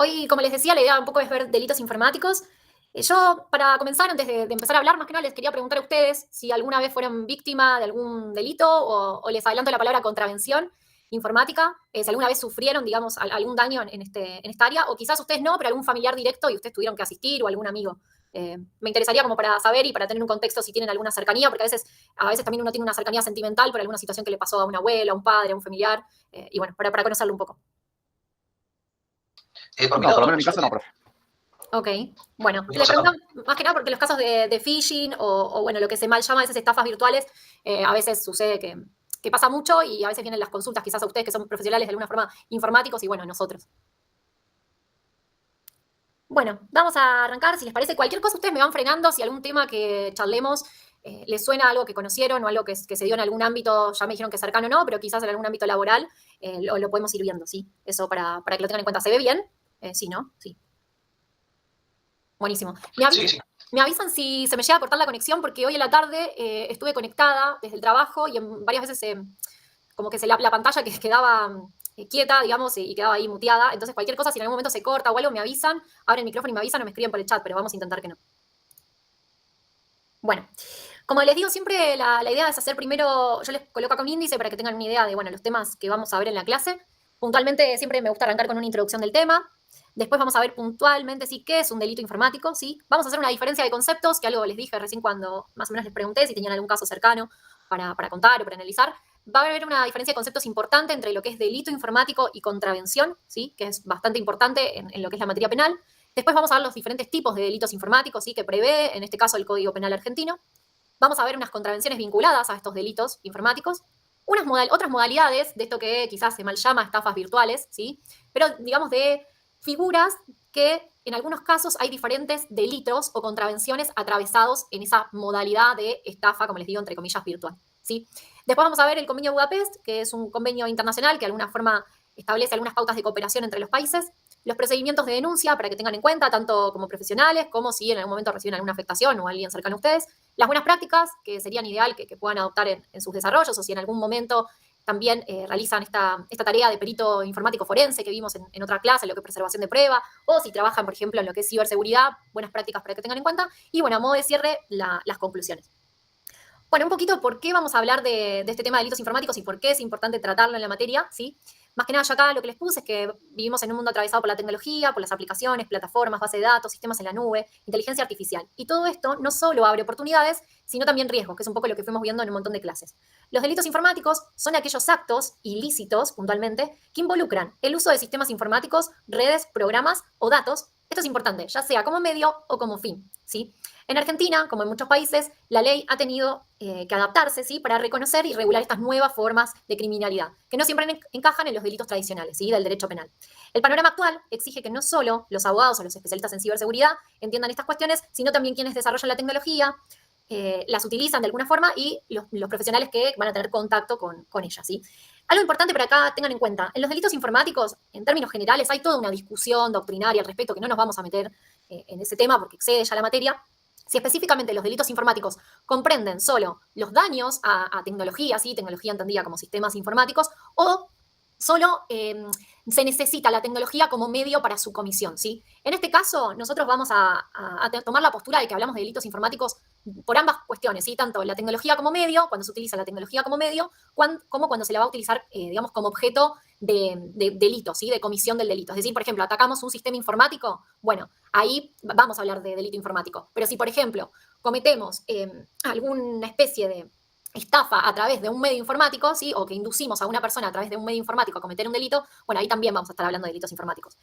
Hoy, como les decía, la idea un poco es ver delitos informáticos. Yo, para comenzar, antes de empezar a hablar, más que nada les quería preguntar a ustedes si alguna vez fueron víctima de algún delito o les adelanto la palabra contravención informática, si alguna vez sufrieron, digamos, algún daño en esta área, o quizás ustedes no, pero algún familiar directo y ustedes tuvieron que asistir o algún amigo. Me interesaría como para saber y para tener un contexto si tienen alguna cercanía, porque a veces también uno tiene una cercanía sentimental por alguna situación que le pasó a una abuela, a un padre, a un familiar, y bueno, para conocerlo un poco. Por mi No, lado, por lo no, menos en por mi caso no, suerte, profe. Ok, bueno, no les pasa pregunto nada. más que nada porque los casos de phishing o, bueno, lo que se mal llama a veces estafas virtuales, a veces sucede que pasa mucho y a veces vienen las consultas quizás a ustedes que son profesionales de alguna forma informáticos y bueno, a nosotros. Bueno, vamos a arrancar, si les parece cualquier cosa, ustedes me van frenando, si algún tema que charlemos les suena algo que conocieron o algo que se dio en algún ámbito, ya me dijeron que cercano o no, pero quizás en algún ámbito laboral, lo podemos ir viendo, ¿sí? Eso para que lo tengan en cuenta. ¿Se ve bien? Sí, ¿no? Sí. Buenísimo. Sí, sí. Me avisan si se me llega a cortar la conexión porque hoy en la tarde estuve conectada desde el trabajo y varias veces como que la pantalla que quedaba quieta, digamos, y quedaba ahí muteada. Entonces, cualquier cosa, si en algún momento se corta o algo, me avisan, abren el micrófono y me avisan o me escriben por el chat, pero vamos a intentar que no. Bueno, como les digo, siempre la idea es hacer primero, yo les coloco acá un índice para que tengan una idea de, bueno, los temas que vamos a ver en la clase. Puntualmente siempre me gusta arrancar con una introducción del tema. Después vamos a ver puntualmente, sí, qué es un delito informático, sí. Vamos a hacer una diferencia de conceptos, que algo les dije recién cuando más o menos les pregunté si tenían algún caso cercano para contar o para analizar. Va a haber una diferencia de conceptos importante entre lo que es delito informático y contravención, sí, que es bastante importante en lo que es la materia penal. Después vamos a ver los diferentes tipos de delitos informáticos, ¿sí? Que prevé, en este caso, el Código Penal argentino. Vamos a ver unas contravenciones vinculadas a estos delitos informáticos, otras modalidades de esto que quizás se mal llama estafas virtuales, ¿sí? Pero digamos de figuras que en algunos casos hay diferentes delitos o contravenciones atravesados en esa modalidad de estafa, como les digo, entre comillas, virtual, ¿sí? Después vamos a ver el convenio Budapest, que es un convenio internacional que de alguna forma establece algunas pautas de cooperación entre los países, los procedimientos de denuncia para que tengan en cuenta, tanto como profesionales, como si en algún momento reciben alguna afectación o alguien cercano a ustedes, las buenas prácticas, que serían ideal que puedan adoptar en sus desarrollos, o si en algún momento también realizan esta tarea de perito informático forense que vimos en otra clase, en lo que es preservación de prueba, o si trabajan, por ejemplo, en lo que es ciberseguridad, buenas prácticas para que tengan en cuenta. Y bueno, a modo de cierre, las conclusiones. Bueno, un poquito por qué vamos a hablar de este tema de delitos informáticos y por qué es importante tratarlo en la materia, ¿sí? Más que nada, yo acá lo que les puse es que vivimos en un mundo atravesado por la tecnología, por las aplicaciones, plataformas, bases de datos, sistemas en la nube, inteligencia artificial. Y todo esto no solo abre oportunidades, sino también riesgos, que es un poco lo que fuimos viendo en un montón de clases. Los delitos informáticos son aquellos actos ilícitos, puntualmente, que involucran el uso de sistemas informáticos, redes, programas o datos. Esto es importante, ya sea como medio o como fin, ¿sí? En Argentina, como en muchos países, la ley ha tenido que adaptarse, ¿sí? Para reconocer y regular estas nuevas formas de criminalidad, que no siempre encajan en los delitos tradicionales, ¿sí? Del derecho penal. El panorama actual exige que no solo los abogados o los especialistas en ciberseguridad entiendan estas cuestiones, sino también quienes desarrollan la tecnología, las utilizan de alguna forma y los profesionales que van a tener contacto con ellas, ¿sí? Algo importante para acá, tengan en cuenta, en los delitos informáticos, en términos generales, hay toda una discusión doctrinaria al respecto, que no nos vamos a meter en ese tema porque excede ya la materia. Si específicamente los delitos informáticos comprenden solo los daños a tecnología, ¿sí? Tecnología entendida como sistemas informáticos, o solo se necesita la tecnología como medio para su comisión, ¿sí? En este caso, nosotros vamos a tomar la postura de que hablamos de delitos informáticos por ambas cuestiones, ¿sí? Tanto la tecnología como medio, cuando se utiliza la tecnología como medio, como cuando se la va a utilizar, digamos, como objeto de delito, ¿sí? De comisión del delito. Es decir, por ejemplo, atacamos un sistema informático, bueno, ahí vamos a hablar de delito informático. Pero si, por ejemplo, cometemos alguna especie de estafa a través de un medio informático, ¿sí? O que inducimos a una persona a través de un medio informático a cometer un delito, bueno, ahí también vamos a estar hablando de delitos informáticos.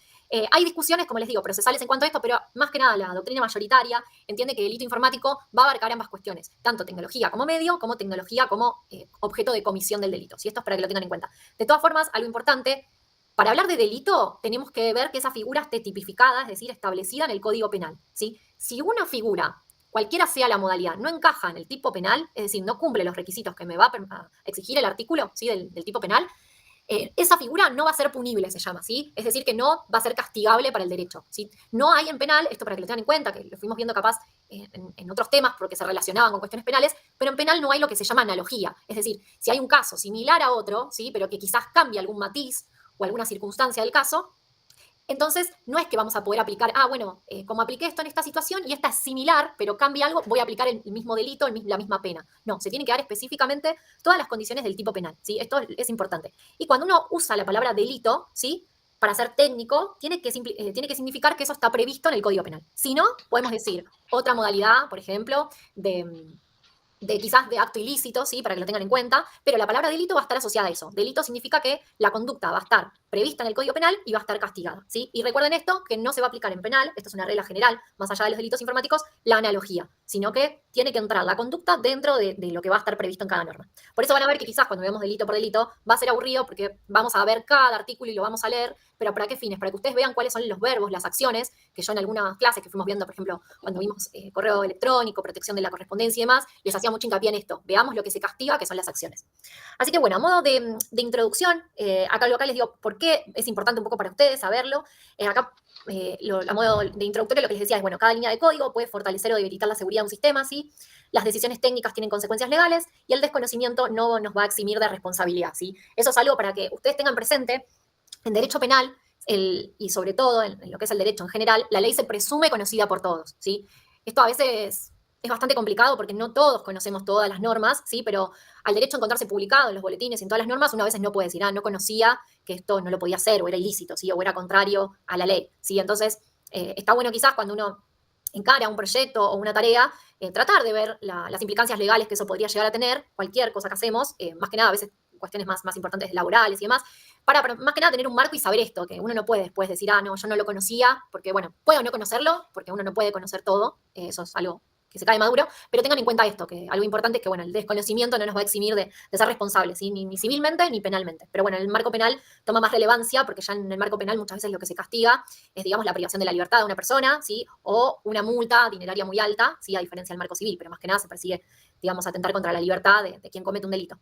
Hay discusiones, como les digo, procesales en cuanto a esto, pero más que nada la doctrina mayoritaria entiende que delito informático va a abarcar ambas cuestiones, tanto tecnología como medio, como tecnología como objeto de comisión del delito. ¿Sí? Esto es para que lo tengan en cuenta. De todas formas, algo importante, para hablar de delito, tenemos que ver que esa figura esté tipificada, es decir, establecida en el Código Penal. ¿Sí? Si una figura, cualquiera sea la modalidad, no encaja en el tipo penal, es decir, no cumple los requisitos que me va a exigir el artículo, ¿sí? del tipo penal, esa figura no va a ser punible, se llama, ¿sí? Es decir, que no va a ser castigable para el derecho, ¿sí? No hay en penal, esto para que lo tengan en cuenta, que lo fuimos viendo capaz en otros temas porque se relacionaban con cuestiones penales, pero en penal no hay lo que se llama analogía. Es decir, si hay un caso similar a otro, ¿sí? Pero que quizás cambie algún matiz o alguna circunstancia del caso, Entonces, no es que vamos a poder aplicar, bueno, como apliqué esto en esta situación y esta es similar, pero cambia algo, voy a aplicar el mismo delito, la misma pena. No, se tiene que dar específicamente todas las condiciones del tipo penal, ¿sí? Esto es importante. Y cuando uno usa la palabra delito, ¿sí? Para ser técnico, tiene que significar que eso está previsto en el Código Penal. Si no, podemos decir otra modalidad, por ejemplo, quizás de acto ilícito, ¿sí? Para que lo tengan en cuenta, pero la palabra delito va a estar asociada a eso. Delito significa que la conducta va a estar prevista en el Código Penal y va a estar castigada, ¿sí? Y recuerden esto, que no se va a aplicar en penal, esto es una regla general, más allá de los delitos informáticos, la analogía, sino que tiene que entrar la conducta dentro de lo que va a estar previsto en cada norma. Por eso van a ver que quizás cuando veamos delito por delito va a ser aburrido porque vamos a ver cada artículo y lo vamos a leer, pero ¿para qué fines? Para que ustedes vean cuáles son los verbos, las acciones, que yo en algunas clases que fuimos viendo, por ejemplo, cuando vimos correo electrónico, protección de la correspondencia y demás, les hacía mucho hincapié en esto. Veamos lo que se castiga, que son las acciones. Así que bueno, a modo de introducción, acá les digo por qué es importante un poco para ustedes saberlo. A modo de introductorio, lo que les decía es, bueno, cada línea de código puede fortalecer o debilitar la seguridad de un sistema, ¿sí? Las decisiones técnicas tienen consecuencias legales y el desconocimiento no nos va a eximir de responsabilidad, ¿sí? Eso es algo para que ustedes tengan presente. En derecho penal, y sobre todo en lo que es el derecho en general, la ley se presume conocida por todos, ¿sí? Esto a veces es bastante complicado porque no todos conocemos todas las normas, ¿sí? Pero al derecho a encontrarse publicado en los boletines y en todas las normas, uno a veces no puede decir, no conocía que esto no lo podía hacer, o era ilícito, ¿sí? O era contrario a la ley, ¿sí? Entonces, está bueno quizás cuando uno encara un proyecto o una tarea, tratar de ver las implicancias legales que eso podría llegar a tener, cualquier cosa que hacemos, más que nada a veces cuestiones más importantes laborales y demás, para más que nada tener un marco y saber esto, que uno no puede después decir, no, yo no lo conocía, porque bueno, puedo no conocerlo, porque uno no puede conocer todo, eso es algo que se cae maduro, pero tengan en cuenta esto, que algo importante es que, bueno, el desconocimiento no nos va a eximir de ser responsables, ¿sí? Ni civilmente ni penalmente. Pero bueno, el marco penal toma más relevancia porque ya en el marco penal muchas veces lo que se castiga es, digamos, la privación de la libertad de una persona, ¿sí? O una multa dineraria muy alta, ¿sí? A diferencia del marco civil, pero más que nada se persigue, digamos, atentar contra la libertad de quien comete un delito.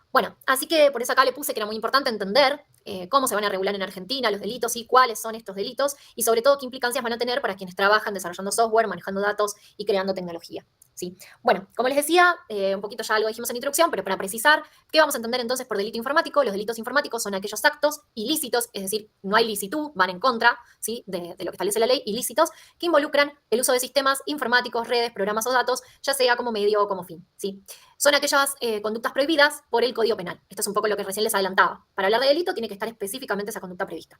Bueno, así que por eso acá le puse que era muy importante entender cómo se van a regular en Argentina los delitos y cuáles son estos delitos y sobre todo qué implicancias van a tener para quienes trabajan desarrollando software, manejando datos y creando tecnología. ¿Sí? Bueno, como les decía, un poquito ya algo dijimos en introducción, pero para precisar, ¿qué vamos a entender entonces por delito informático? Los delitos informáticos son aquellos actos ilícitos, es decir, no hay licitud, van en contra, ¿sí? de lo que establece la ley, ilícitos, que involucran el uso de sistemas informáticos, redes, programas o datos, ya sea como medio o como fin. ¿Sí? Son aquellas conductas prohibidas por el Código Penal. Esto es un poco lo que recién les adelantaba. Para hablar de delito tiene que estar específicamente esa conducta prevista.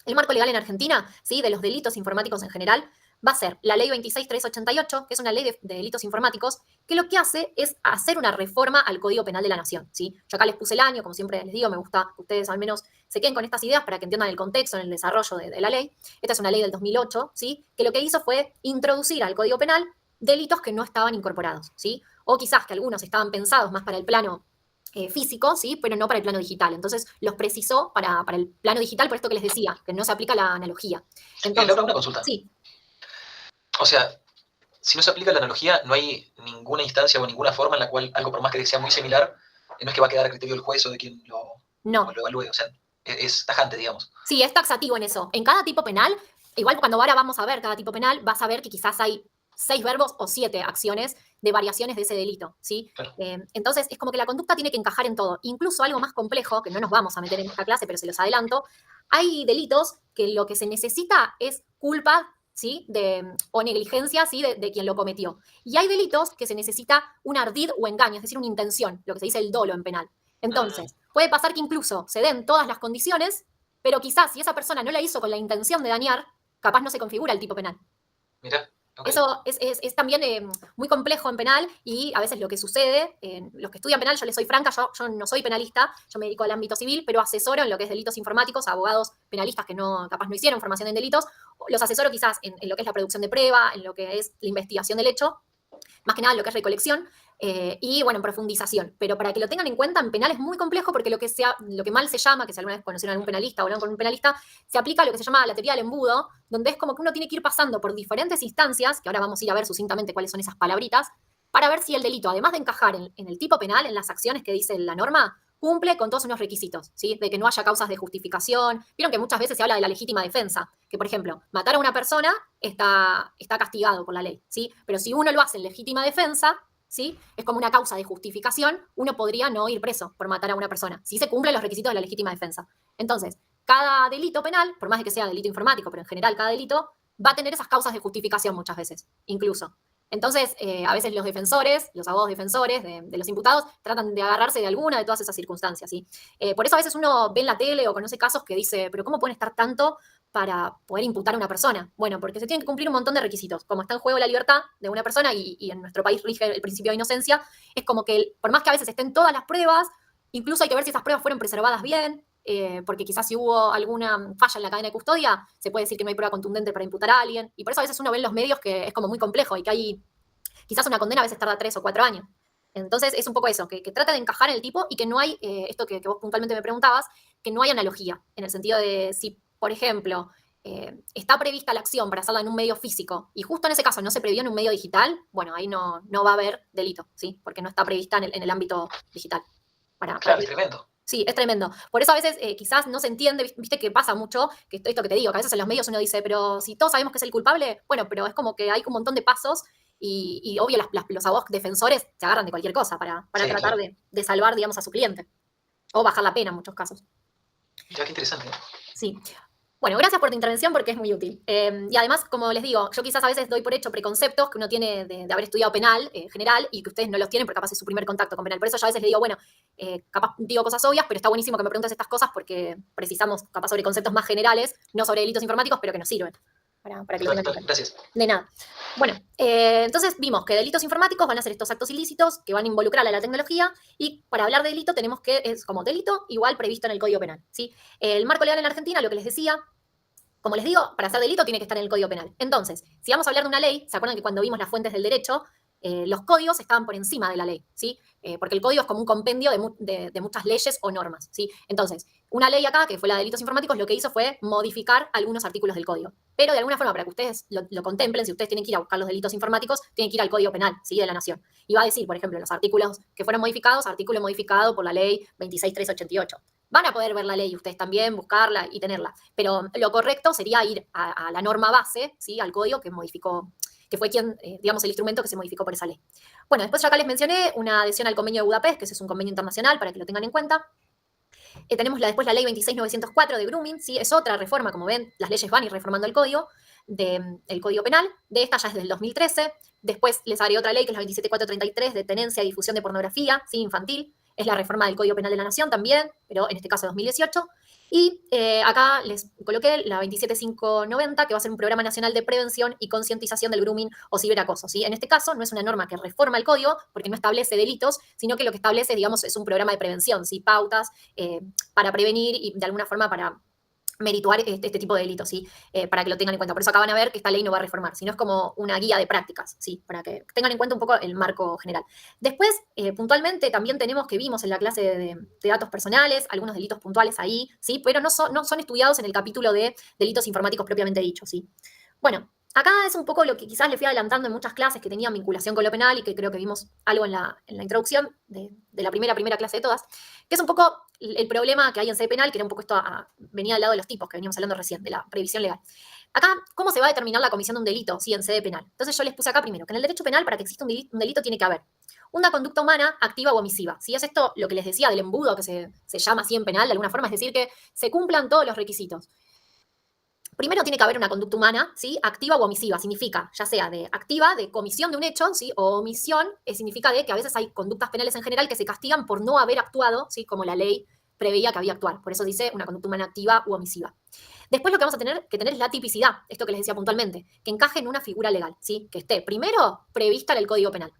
El marco legal en Argentina, ¿sí? De los delitos informáticos en general, va a ser la ley 26388, que es una ley de delitos informáticos, que lo que hace es hacer una reforma al Código Penal de la Nación, ¿sí? Yo acá les puse el año, como siempre les digo, me gusta que ustedes al menos se queden con estas ideas para que entiendan el contexto en el desarrollo de la ley. Esta es una ley del 2008, ¿sí? Que lo que hizo fue introducir al Código Penal delitos que no estaban incorporados, ¿sí? O quizás que algunos estaban pensados más para el plano físico, ¿sí? Pero no para el plano digital. Entonces los precisó para el plano digital, por esto que les decía, que no se aplica la analogía. Entonces, Laura, una consulta. Sí. O sea, si no se aplica la analogía, no hay ninguna instancia o ninguna forma en la cual algo, por más que sea muy similar, no es que va a quedar a criterio del juez o de quien lo evalúe. O sea, es tajante, digamos. Sí, es taxativo en eso. En cada tipo penal, igual cuando ahora vamos a ver cada tipo penal, vas a ver que quizás hay 6 verbos o 7 acciones de variaciones de ese delito, ¿sí? Claro. Entonces, es como que la conducta tiene que encajar en todo. Incluso algo más complejo, que no nos vamos a meter en esta clase, pero se los adelanto, hay delitos que lo que se necesita es culpa, ¿sí? O negligencia, ¿sí? De quien lo cometió. Y hay delitos que se necesita un ardid o engaño, es decir, una intención, lo que se dice el dolo en penal. Entonces, puede pasar que incluso se den todas las condiciones, pero quizás si esa persona no la hizo con la intención de dañar, capaz no se configura el tipo penal. Mira. Okay. Eso es también muy complejo en penal y a veces lo que sucede, los que estudian penal, yo les soy franca, yo no soy penalista, yo me dedico al ámbito civil, pero asesoro en lo que es delitos informáticos a abogados penalistas que capaz no hicieron formación en delitos, los asesoro quizás en lo que es la producción de prueba, en lo que es la investigación del hecho, más que nada en lo que es recolección, y bueno, en profundización. Pero para que lo tengan en cuenta, en penal es muy complejo porque lo que mal se llama, que si alguna vez conocieron a algún penalista o hablaron con un penalista, se aplica lo que se llama la teoría del embudo, donde es como que uno tiene que ir pasando por diferentes instancias, que ahora vamos a ir a ver sucintamente cuáles son esas palabritas, para ver si el delito, además de encajar en el tipo penal, en las acciones que dice la norma, cumple con todos unos requisitos, ¿sí? De que no haya causas de justificación. Vieron que muchas veces se habla de la legítima defensa, que por ejemplo, matar a una persona está castigado por la ley, ¿sí? Pero si uno lo hace en legítima defensa, ¿sí? Es como una causa de justificación, uno podría no ir preso por matar a una persona, si se cumplen los requisitos de la legítima defensa. Entonces, cada delito penal, por más de que sea delito informático, pero en general cada delito, va a tener esas causas de justificación muchas veces, incluso. Entonces, a veces los defensores, los abogados defensores de los imputados, tratan de agarrarse de alguna de todas esas circunstancias, ¿sí? Por eso a veces uno ve en la tele o conoce casos que dice, pero ¿cómo pueden estar tanto para poder imputar a una persona? Bueno, porque se tienen que cumplir un montón de requisitos. Como está en juego la libertad de una persona y en nuestro país rige el principio de inocencia, es como que por más que a veces estén todas las pruebas, incluso hay que ver si esas pruebas fueron preservadas bien, porque quizás si hubo alguna falla en la cadena de custodia, se puede decir que no hay prueba contundente para imputar a alguien. Y por eso a veces uno ve en los medios que es como muy complejo y que hay quizás una condena a veces tarda 3 o 4 años. Entonces es un poco eso, que trata de encajar en el tipo y que no hay, esto que vos puntualmente me preguntabas, que no hay analogía, en el sentido de si, por ejemplo, está prevista la acción para hacerla en un medio físico y justo en ese caso no se previó en un medio digital, bueno, ahí no va a haber delito, ¿sí? Porque no está prevista en el ámbito digital. Claro, es tremendo. Sí, es tremendo. Por eso a veces quizás no se entiende, viste que pasa mucho, que esto que te digo, que a veces en los medios uno dice, pero si todos sabemos que es el culpable, bueno, pero es como que hay un montón de pasos y obvio los abogados defensores se agarran de cualquier cosa para Sí, tratar claro. de salvar, digamos, a su cliente. O bajar la pena en muchos casos. Mirá, qué interesante. Sí. Bueno, gracias por tu intervención porque es muy útil. Y además, como les digo, yo quizás a veces doy por hecho preconceptos que uno tiene de haber estudiado penal general y que ustedes no los tienen porque capaz es su primer contacto con penal. Por eso yo a veces le digo, bueno, capaz digo cosas obvias, pero está buenísimo que me preguntes estas cosas porque precisamos capaz sobre conceptos más generales, no sobre delitos informáticos, pero que nos sirven para que lo tengan en cuenta. Gracias. De nada. Bueno, entonces vimos que delitos informáticos van a ser estos actos ilícitos que van a involucrar a la tecnología y para hablar de delito tenemos que es como delito igual previsto en el Código Penal, ¿sí? El marco legal en Argentina, lo que les decía, como les digo, para hacer delito tiene que estar en el Código Penal. Entonces, si vamos a hablar de una ley, ¿se acuerdan que cuando vimos las fuentes del derecho, los códigos estaban por encima de la ley, ¿sí? Porque el código es como un compendio de muchas leyes o normas, ¿sí? Entonces, una ley acá, que fue la de delitos informáticos, lo que hizo fue modificar algunos artículos del código. Pero de alguna forma, para que ustedes lo contemplen, si ustedes tienen que ir a buscar los delitos informáticos, tienen que ir al Código Penal, ¿sí? De la Nación. Y va a decir, por ejemplo, los artículos que fueron modificados, artículo modificado por la ley 26388. Van a poder ver la ley ustedes también, buscarla y tenerla. Pero lo correcto sería ir a la norma base, ¿sí? Al código que modificó, que fue quien, digamos, el instrumento que se modificó por esa ley. Bueno, después yo acá les mencioné una adhesión al convenio de Budapest, que ese es un convenio internacional para que lo tengan en cuenta. Tenemos después la ley 26904 de grooming, ¿sí? Es otra reforma, como ven, las leyes van a ir reformando el código, el Código Penal. De esta ya es del 2013. Después les haré otra ley, que es la 27433, de tenencia y difusión de pornografía, ¿sí? Infantil. Es la reforma del Código Penal de la Nación también, pero en este caso 2018. Y acá les coloqué la 27590, que va a ser un programa nacional de prevención y concientización del grooming o ciberacoso, ¿sí? En este caso no es una norma que reforma el código, porque no establece delitos, sino que lo que establece, digamos, es un programa de prevención, ¿sí? Pautas para prevenir y de alguna forma para merituar este tipo de delitos, ¿sí? Para que lo tengan en cuenta. Por eso acá van a ver que esta ley no va a reformar, sino es como una guía de prácticas, ¿sí? Para que tengan en cuenta un poco el marco general. Después, puntualmente, también tenemos que vimos en la clase de datos personales, algunos delitos puntuales ahí, ¿sí? Pero no son estudiados en el capítulo de delitos informáticos propiamente dicho, ¿sí? Bueno, acá es un poco lo que quizás le fui adelantando en muchas clases que tenían vinculación con lo penal y que creo que vimos algo en la introducción de la primera clase de todas, que es un poco el problema que hay en sede penal, que era un poco esto, venía al lado de los tipos que veníamos hablando recién, de la previsión legal. Acá, ¿cómo se va a determinar la comisión de un delito, sí, en sede penal? Entonces yo les puse acá primero, que en el derecho penal, para que exista un delito tiene que haber una conducta humana activa o omisiva. Si es esto lo que les decía del embudo, que se llama así en penal de alguna forma, es decir, que se cumplan todos los requisitos. Primero tiene que haber una conducta humana, ¿sí? Activa o omisiva. Significa, ya sea de activa, de comisión de un hecho, ¿sí? O omisión, significa de que a veces hay conductas penales en general que se castigan por no haber actuado, ¿sí? Como la ley preveía que había actuar. Por eso dice una conducta humana activa u omisiva. Después lo que vamos a tener que tener es la tipicidad, esto que les decía puntualmente, que encaje en una figura legal, ¿sí? Que esté primero prevista en el Código Penal.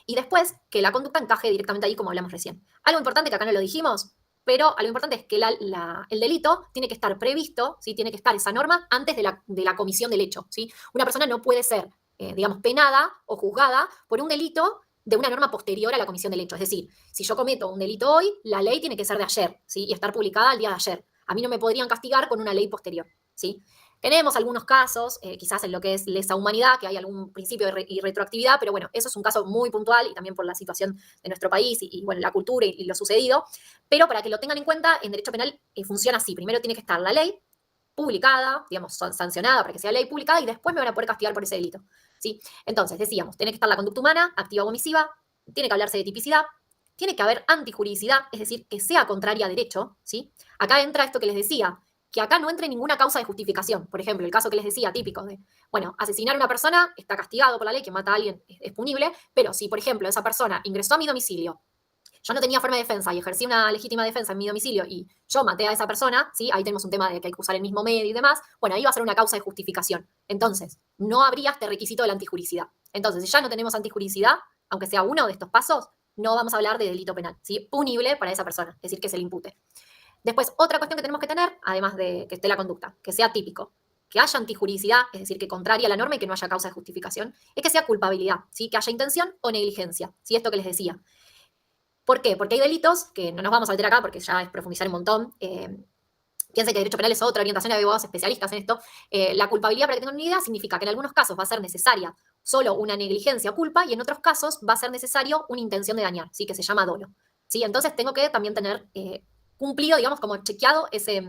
Y después que la conducta encaje directamente ahí como hablamos recién. Algo importante que acá no lo dijimos, pero algo importante es que el delito tiene que estar previsto, ¿sí? Tiene que estar esa norma antes de la comisión del hecho, ¿sí? Una persona no puede ser, digamos, penada o juzgada por un delito de una norma posterior a la comisión del hecho. Es decir, si yo cometo un delito hoy, la ley tiene que ser de ayer, ¿sí? Y estar publicada el día de ayer. A mí no me podrían castigar con una ley posterior, ¿sí? Tenemos algunos casos, quizás en lo que es lesa humanidad, que hay algún principio de retroactividad, pero bueno, eso es un caso muy puntual y también por la situación de nuestro país y bueno, la cultura y lo sucedido. Pero para que lo tengan en cuenta, en derecho penal funciona así. Primero tiene que estar la ley publicada, digamos, sancionada para que sea ley publicada y después me van a poder castigar por ese delito, ¿sí? Entonces, decíamos, tiene que estar la conducta humana, activa o omisiva, tiene que hablarse de tipicidad, tiene que haber antijuridicidad, es decir, que sea contraria a derecho, ¿sí? Acá entra esto que les decía, que acá no entre ninguna causa de justificación. Por ejemplo, el caso que les decía, típico de, bueno, asesinar a una persona está castigado por la ley, que mata a alguien es punible, pero si, por ejemplo, esa persona ingresó a mi domicilio, yo no tenía forma de defensa y ejercí una legítima defensa en mi domicilio y yo maté a esa persona, ¿sí? Ahí tenemos un tema de que hay que usar el mismo medio y demás, bueno, ahí va a ser una causa de justificación. Entonces, no habría este requisito de la antijuridicidad. Entonces, si ya no tenemos antijuridicidad, aunque sea uno de estos pasos, no vamos a hablar de delito penal, ¿sí? Punible para esa persona, es decir, que se le impute. Después, otra cuestión que tenemos que tener, además de que esté la conducta, que sea típico, que haya antijuridicidad, es decir, que contraria a la norma y que no haya causa de justificación, es que sea culpabilidad, ¿sí? Que haya intención o negligencia, ¿sí? Esto que les decía. ¿Por qué? Porque hay delitos, que no nos vamos a meter acá porque ya es profundizar un montón. Piensen que derecho penal es otra orientación, hay abogados especialistas en esto. La culpabilidad, para que tengan una idea, significa que en algunos casos va a ser necesaria solo una negligencia o culpa y en otros casos va a ser necesario una intención de dañar, ¿sí? Que se llama dolo. ¿Sí? Entonces tengo que también tener cumplido, digamos, como chequeado ese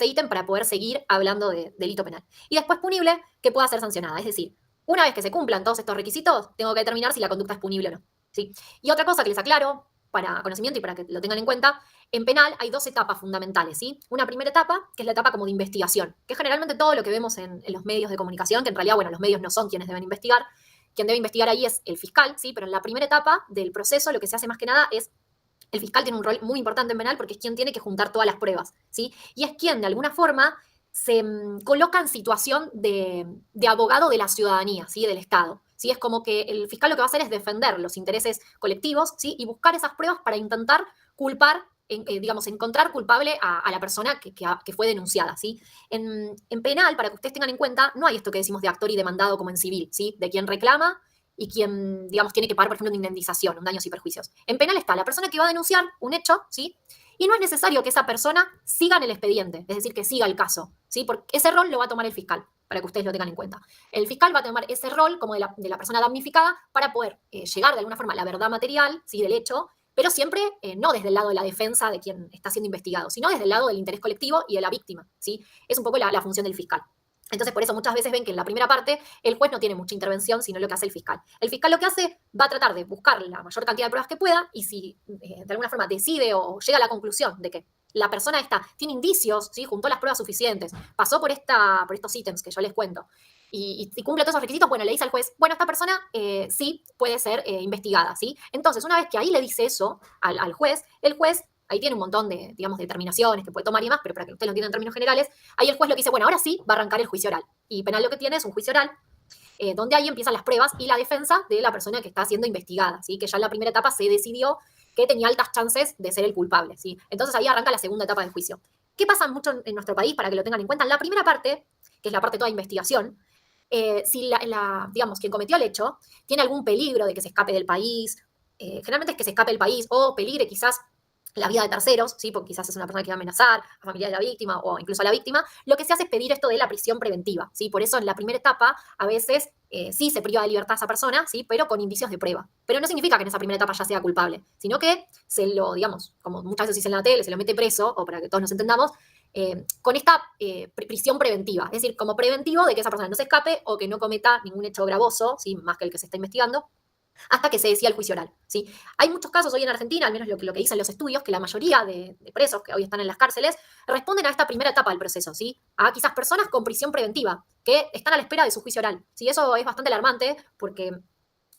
ítem para poder seguir hablando de delito penal. Y después punible, que pueda ser sancionada. Es decir, una vez que se cumplan todos estos requisitos, tengo que determinar si la conducta es punible o no. ¿Sí? Y otra cosa que les aclaro, para conocimiento y para que lo tengan en cuenta, en penal hay dos etapas fundamentales, ¿sí? Una primera etapa, que es la etapa como de investigación, que es generalmente todo lo que vemos en los medios de comunicación, que en realidad, bueno, los medios no son quienes deben investigar, quien debe investigar ahí es el fiscal, ¿sí? Pero en la primera etapa del proceso lo que se hace más que nada es, el fiscal tiene un rol muy importante en penal porque es quien tiene que juntar todas las pruebas, ¿sí? Y es quien, de alguna forma, se coloca en situación de abogado de la ciudadanía, ¿sí? Del Estado. ¿Sí? Es como que el fiscal lo que va a hacer es defender los intereses colectivos, ¿sí? Y buscar esas pruebas para intentar culpar, digamos, encontrar culpable a la persona que fue denunciada, ¿sí? En penal, para que ustedes tengan en cuenta, no hay esto que decimos de actor y demandado como en civil, ¿sí? De quien reclama y quien, digamos, tiene que pagar, por ejemplo, una indemnización, un daños y perjuicios. En penal está la persona que va a denunciar un hecho, ¿sí? Y no es necesario que esa persona siga en el expediente, es decir, que siga el caso, ¿sí? Porque ese rol lo va a tomar el fiscal, para que ustedes lo tengan en cuenta. El fiscal va a tomar ese rol como de la persona damnificada para poder llegar de alguna forma a la verdad material, ¿sí? Del hecho, pero siempre no desde el lado de la defensa de quien está siendo investigado, sino desde el lado del interés colectivo y de la víctima, ¿sí? Es un poco la función del fiscal. Entonces, por eso muchas veces ven que en la primera parte el juez no tiene mucha intervención, sino lo que hace el fiscal. El fiscal lo que hace va a tratar de buscar la mayor cantidad de pruebas que pueda y si de alguna forma decide o llega a la conclusión de que la persona esta tiene indicios, ¿sí? Juntó las pruebas suficientes, pasó por estos ítems que yo les cuento y cumple todos esos requisitos, bueno, le dice al juez, bueno, esta persona sí puede ser investigada, ¿sí? Entonces, una vez que ahí le dice eso al juez, el juez ahí tiene un montón de, digamos, de determinaciones que puede tomar y demás, pero para que ustedes lo entiendan en términos generales, ahí el juez lo que dice, bueno, ahora sí va a arrancar el juicio oral. Y penal lo que tiene es un juicio oral, donde ahí empiezan las pruebas y la defensa de la persona que está siendo investigada, ¿sí? Que ya en la primera etapa se decidió que tenía altas chances de ser el culpable, ¿sí? Entonces ahí arranca la segunda etapa del juicio. ¿Qué pasa mucho en nuestro país, para que lo tengan en cuenta? En la primera parte, que es la parte toda de investigación, si digamos, quien cometió el hecho tiene algún peligro de que se escape del país, generalmente es que se escape del país o peligre quizás la vida de terceros, ¿sí? Porque quizás es una persona que va a amenazar a familiares de la víctima o incluso a la víctima, lo que se hace es pedir esto de la prisión preventiva, ¿sí? Por eso en la primera etapa a veces sí se priva de libertad a esa persona, ¿sí? Pero con indicios de prueba. Pero no significa que en esa primera etapa ya sea culpable, sino que se lo, digamos, como muchas veces se dice en la tele, se lo mete preso, o para que todos nos entendamos, con esta prisión preventiva, es decir, como preventivo de que esa persona no se escape o que no cometa ningún hecho gravoso, ¿sí? Más que el que se está investigando, hasta que se decida el juicio oral, ¿sí? Hay muchos casos hoy en Argentina, al menos lo que dicen los estudios, que la mayoría de presos que hoy están en las cárceles responden a esta primera etapa del proceso, ¿sí? A quizás personas con prisión preventiva, que están a la espera de su juicio oral, ¿sí? Eso es bastante alarmante porque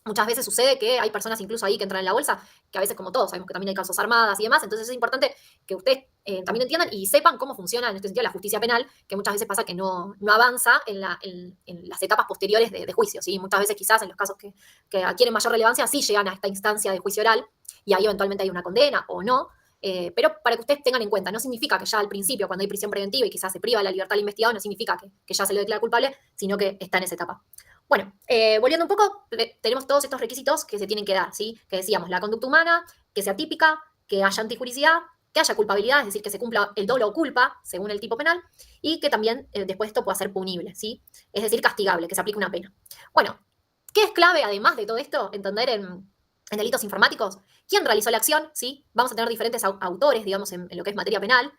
muchas veces sucede que hay personas incluso ahí que entran en la bolsa, que a veces, como todos, sabemos que también hay causas armadas y demás, entonces es importante que ustedes también entiendan y sepan cómo funciona en este sentido la justicia penal, que muchas veces pasa que no avanza en las etapas posteriores de juicio, ¿sí? Muchas veces quizás en los casos que adquieren mayor relevancia sí llegan a esta instancia de juicio oral y ahí eventualmente hay una condena o no, pero para que ustedes tengan en cuenta, no significa que ya al principio, cuando hay prisión preventiva y quizás se priva la libertad al investigado, no significa que ya se le declara culpable, sino que está en esa etapa. Bueno, volviendo un poco, tenemos todos estos requisitos que se tienen que dar, ¿sí? Que decíamos, la conducta humana, que sea típica, que haya antijuricidad, que haya culpabilidad, es decir, que se cumpla el dolo o culpa, según el tipo penal, y que también después esto pueda ser punible, ¿sí? Es decir, castigable, que se aplique una pena. Bueno, ¿qué es clave, además de todo esto, entender en delitos informáticos? ¿Quién realizó la acción? ¿Sí? Vamos a tener diferentes autores, digamos, en lo que es materia penal.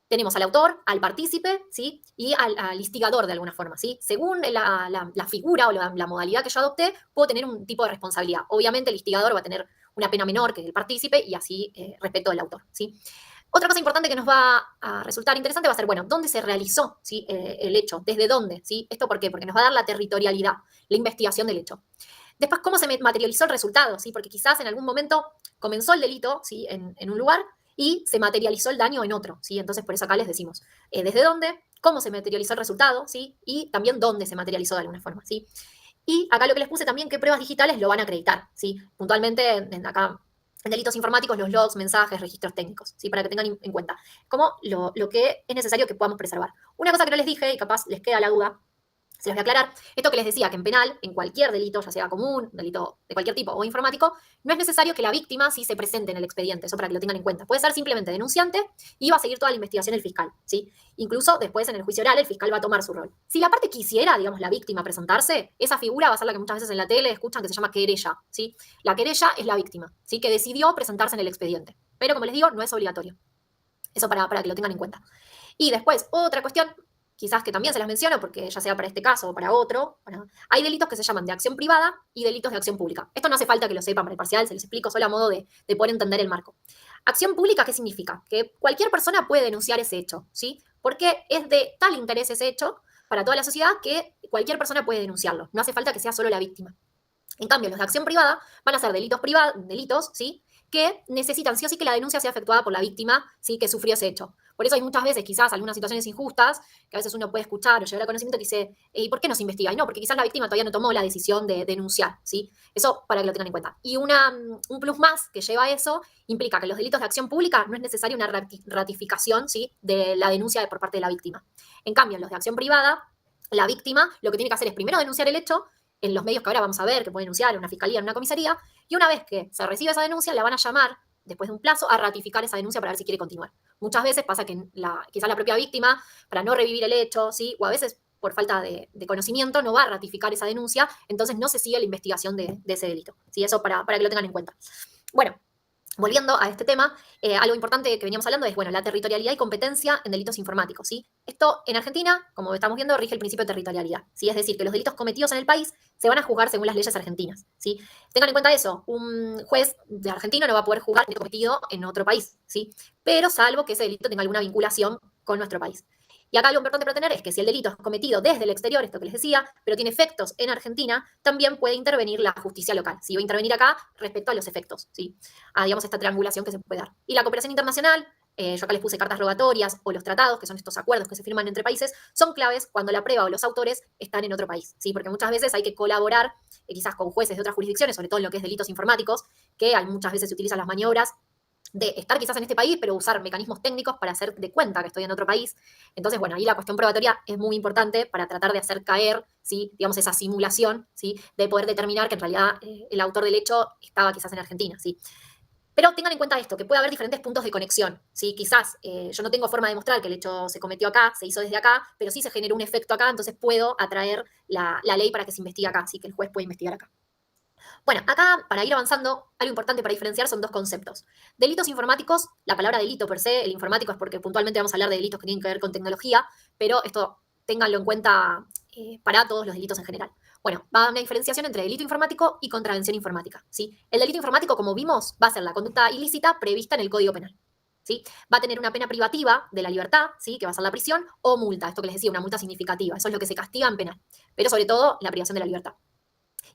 Tenemos al autor, al partícipe, ¿sí? Y al instigador de alguna forma, ¿sí? Según la figura o la modalidad que yo adopté, puedo tener un tipo de responsabilidad. Obviamente el instigador va a tener una pena menor que el partícipe y así respeto del autor, ¿sí? Otra cosa importante que nos va a resultar interesante va a ser, bueno, ¿dónde se realizó, ¿sí? El hecho? ¿Desde dónde? ¿Sí? ¿Esto por qué? Porque nos va a dar la territorialidad, la investigación del hecho. Después, ¿cómo se materializó el resultado? ¿Sí? Porque quizás en algún momento comenzó el delito, ¿sí? en un lugar y se materializó el daño en otro, ¿sí? Entonces, por eso acá les decimos, ¿desde dónde? ¿Cómo se materializó el resultado? ¿Sí? Y también dónde se materializó de alguna forma, ¿sí? Y acá lo que les puse también, qué pruebas digitales lo van a acreditar, ¿sí? Puntualmente, acá en delitos informáticos, los logs, mensajes, registros técnicos, ¿sí? Para que tengan en cuenta. Como lo que es necesario que podamos preservar. Una cosa que no les dije y capaz les queda la duda, se los voy a aclarar. Esto que les decía, que en penal, en cualquier delito, ya sea común, delito de cualquier tipo o informático, no es necesario que la víctima sí se presente en el expediente, eso para que lo tengan en cuenta. Puede ser simplemente denunciante y va a seguir toda la investigación el fiscal, ¿sí? Incluso después en el juicio oral el fiscal va a tomar su rol. Si la parte quisiera, digamos, la víctima presentarse, esa figura va a ser la que muchas veces en la tele escuchan que se llama querella, ¿sí? La querella es la víctima, ¿sí? Que decidió presentarse en el expediente. Pero como les digo, no es obligatorio. Eso para que lo tengan en cuenta. Y después, otra cuestión, quizás que también se las menciono, porque ya sea para este caso o para otro, bueno, hay delitos que se llaman de acción privada y delitos de acción pública. Esto no hace falta que lo sepan para el parcial, se les explico solo a modo de poder entender el marco. Acción pública, ¿qué significa? Que cualquier persona puede denunciar ese hecho, ¿sí? Porque es de tal interés ese hecho para toda la sociedad que cualquier persona puede denunciarlo. No hace falta que sea solo la víctima. En cambio, los de acción privada van a ser delitos, ¿sí? Que necesitan sí o sí que la denuncia sea efectuada por la víctima, ¿sí? Que sufrió ese hecho. Por eso hay muchas veces, quizás, algunas situaciones injustas, que a veces uno puede escuchar o llegar a conocimiento que dice, ¿y por qué no se investiga? Y no, porque quizás la víctima todavía no tomó la decisión de denunciar, ¿sí? Eso para que lo tengan en cuenta. Y un plus más que lleva a eso implica que los delitos de acción pública no es necesaria una ratificación, ¿sí? De la denuncia por parte de la víctima. En cambio, en los de acción privada, la víctima lo que tiene que hacer es primero denunciar el hecho en los medios que ahora vamos a ver, que puede denunciar en una fiscalía, en una comisaría, y una vez que se recibe esa denuncia, la van a llamar, después de un plazo, a ratificar esa denuncia para ver si quiere continuar. Muchas veces pasa que quizás la propia víctima, para no revivir el hecho, ¿sí? O a veces por falta de conocimiento, no va a ratificar esa denuncia, entonces no se sigue la investigación de ese delito. ¿Sí? Eso para que lo tengan en cuenta. Bueno, volviendo a este tema, algo importante que veníamos hablando es, bueno, la territorialidad y competencia en delitos informáticos, ¿sí? Esto en Argentina, como estamos viendo, rige el principio de territorialidad, ¿sí? Es decir, que los delitos cometidos en el país se van a juzgar según las leyes argentinas, ¿sí? Tengan en cuenta eso, un juez de argentino no va a poder juzgar un delito cometido en otro país, ¿sí? Pero salvo que ese delito tenga alguna vinculación con nuestro país. Y acá algo importante para tener es que si el delito es cometido desde el exterior, esto que les decía, pero tiene efectos en Argentina, también puede intervenir la justicia local. Si va a intervenir acá respecto a los efectos, ¿sí? Digamos, esta triangulación que se puede dar. Y la cooperación internacional, yo acá les puse cartas rogatorias o los tratados, que son estos acuerdos que se firman entre países, son claves cuando la prueba o los autores están en otro país, ¿sí? Porque muchas veces hay que colaborar quizás con jueces de otras jurisdicciones, sobre todo en lo que es delitos informáticos, que hay muchas veces se utilizan las maniobras de estar quizás en este país, pero usar mecanismos técnicos para hacer de cuenta que estoy en otro país. Entonces, bueno, ahí la cuestión probatoria es muy importante para tratar de hacer caer, ¿sí? Digamos, esa simulación, ¿sí? De poder determinar que en realidad el autor del hecho estaba quizás en Argentina, ¿sí? Pero tengan en cuenta esto, que puede haber diferentes puntos de conexión, ¿sí? Quizás yo no tengo forma de demostrar que el hecho se cometió acá, se hizo desde acá, pero sí se generó un efecto acá, entonces puedo atraer la ley para que se investigue acá, así que el juez puede investigar acá. Bueno, acá, para ir avanzando, algo importante para diferenciar son dos conceptos. Delitos informáticos, la palabra delito per se, el informático es porque puntualmente vamos a hablar de delitos que tienen que ver con tecnología, pero esto ténganlo en cuenta para todos los delitos en general. Bueno, va a haber una diferenciación entre delito informático y contravención informática, ¿sí? El delito informático, como vimos, va a ser la conducta ilícita prevista en el Código Penal, ¿sí? Va a tener una pena privativa de la libertad, ¿sí? Que va a ser la prisión, o multa, esto que les decía, una multa significativa, eso es lo que se castiga en penal, pero sobre todo la privación de la libertad.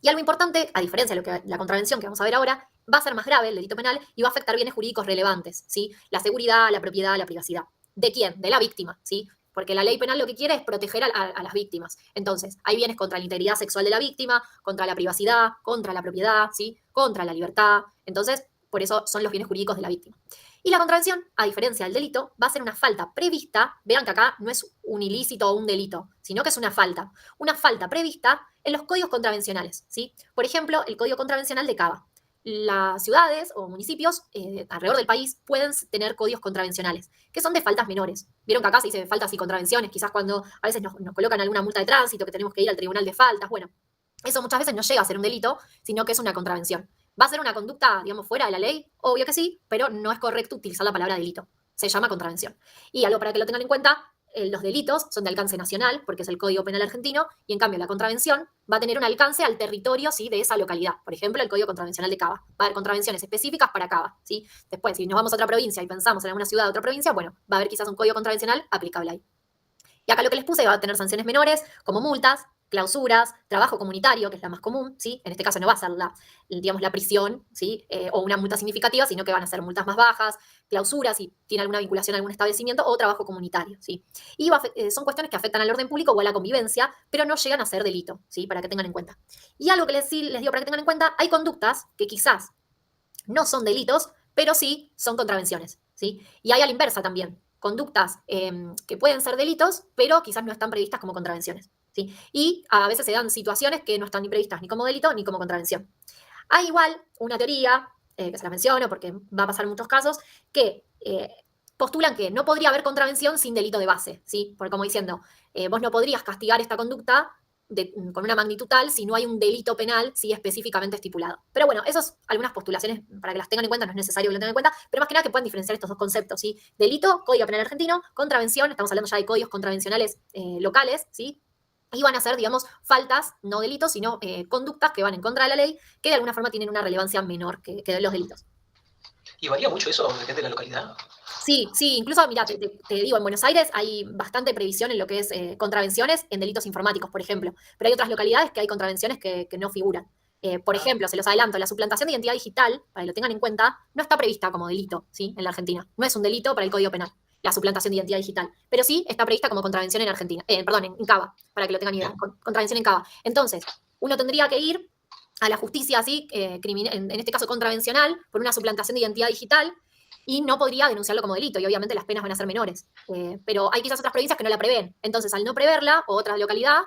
Y algo importante, a diferencia de lo que la contravención que vamos a ver ahora, va a ser más grave el delito penal y va a afectar bienes jurídicos relevantes, ¿sí? La seguridad, la propiedad, la privacidad. ¿De quién? De la víctima, ¿sí? Porque la ley penal lo que quiere es proteger a las víctimas. Entonces, hay bienes contra la integridad sexual de la víctima, contra la privacidad, contra la propiedad, ¿sí? Contra la libertad. Entonces, por eso son los bienes jurídicos de la víctima. Y la contravención, a diferencia del delito, va a ser una falta prevista. Vean que acá no es un ilícito o un delito, sino que es una falta. Una falta prevista en los códigos contravencionales, ¿sí? Por ejemplo, el Código Contravencional de Cava. Las ciudades o municipios alrededor del país pueden tener códigos contravencionales, que son de faltas menores. Vieron que acá se dice faltas y contravenciones, quizás cuando a veces nos colocan alguna multa de tránsito, que tenemos que ir al tribunal de faltas. Bueno, eso muchas veces no llega a ser un delito, sino que es una contravención. ¿Va a ser una conducta, digamos, fuera de la ley? Obvio que sí, pero no es correcto utilizar la palabra delito. Se llama contravención. Y algo para que lo tengan en cuenta, los delitos son de alcance nacional, porque es el Código Penal argentino, y en cambio la contravención va a tener un alcance al territorio, ¿sí?, de esa localidad. Por ejemplo, el Código Contravencional de Cava. Va a haber contravenciones específicas para Cava, ¿sí? Después, si nos vamos a otra provincia y pensamos en alguna ciudad de otra provincia, bueno, va a haber quizás un código contravencional aplicable ahí. Y acá lo que les puse va a tener sanciones menores, como multas, clausuras, trabajo comunitario, que es la más común, ¿sí? En este caso no va a ser la prisión, ¿sí? O una multa significativa, sino que van a ser multas más bajas, clausuras, si tiene alguna vinculación a algún establecimiento, o trabajo comunitario, ¿sí? Y son cuestiones que afectan al orden público o a la convivencia, pero no llegan a ser delito, ¿sí? Para que tengan en cuenta. Y algo que les digo para que tengan en cuenta, hay conductas que quizás no son delitos, pero sí son contravenciones, ¿sí? Y hay a la inversa también, conductas que pueden ser delitos, pero quizás no están previstas como contravenciones, ¿sí? Y a veces se dan situaciones que no están ni previstas ni como delito ni como contravención. Hay igual una teoría, que se la menciono porque va a pasar en muchos casos, que postulan que no podría haber contravención sin delito de base, ¿sí? Porque como diciendo, vos no podrías castigar esta conducta con una magnitud tal si no hay un delito penal, sí, específicamente estipulado. Pero bueno, esas algunas postulaciones para que las tengan en cuenta, no es necesario que lo tengan en cuenta, pero más que nada que puedan diferenciar estos dos conceptos, ¿sí? Delito, Código Penal argentino, contravención, estamos hablando ya de códigos contravencionales locales, ¿sí? Y van a ser, digamos, faltas, no delitos, sino conductas que van en contra de la ley, que de alguna forma tienen una relevancia menor que los delitos. ¿Y varía mucho eso? Depende de la localidad. Sí, sí, incluso, mira, te digo, en Buenos Aires hay bastante previsión en lo que es contravenciones en delitos informáticos, por ejemplo, pero hay otras localidades que hay contravenciones que no figuran. Por ejemplo, se los adelanto, la suplantación de identidad digital, para que lo tengan en cuenta, no está prevista como delito, ¿sí? En la Argentina. No es un delito para el Código Penal, la suplantación de identidad digital, pero sí está prevista como contravención en Argentina, perdón, en Cava, para que lo tengan idea, contravención en Cava. Entonces, uno tendría que ir a la justicia, así, en este caso contravencional, por una suplantación de identidad digital, y no podría denunciarlo como delito, y obviamente las penas van a ser menores. Pero hay quizás otras provincias que no la prevén. Entonces, al no preverla, o otra localidad,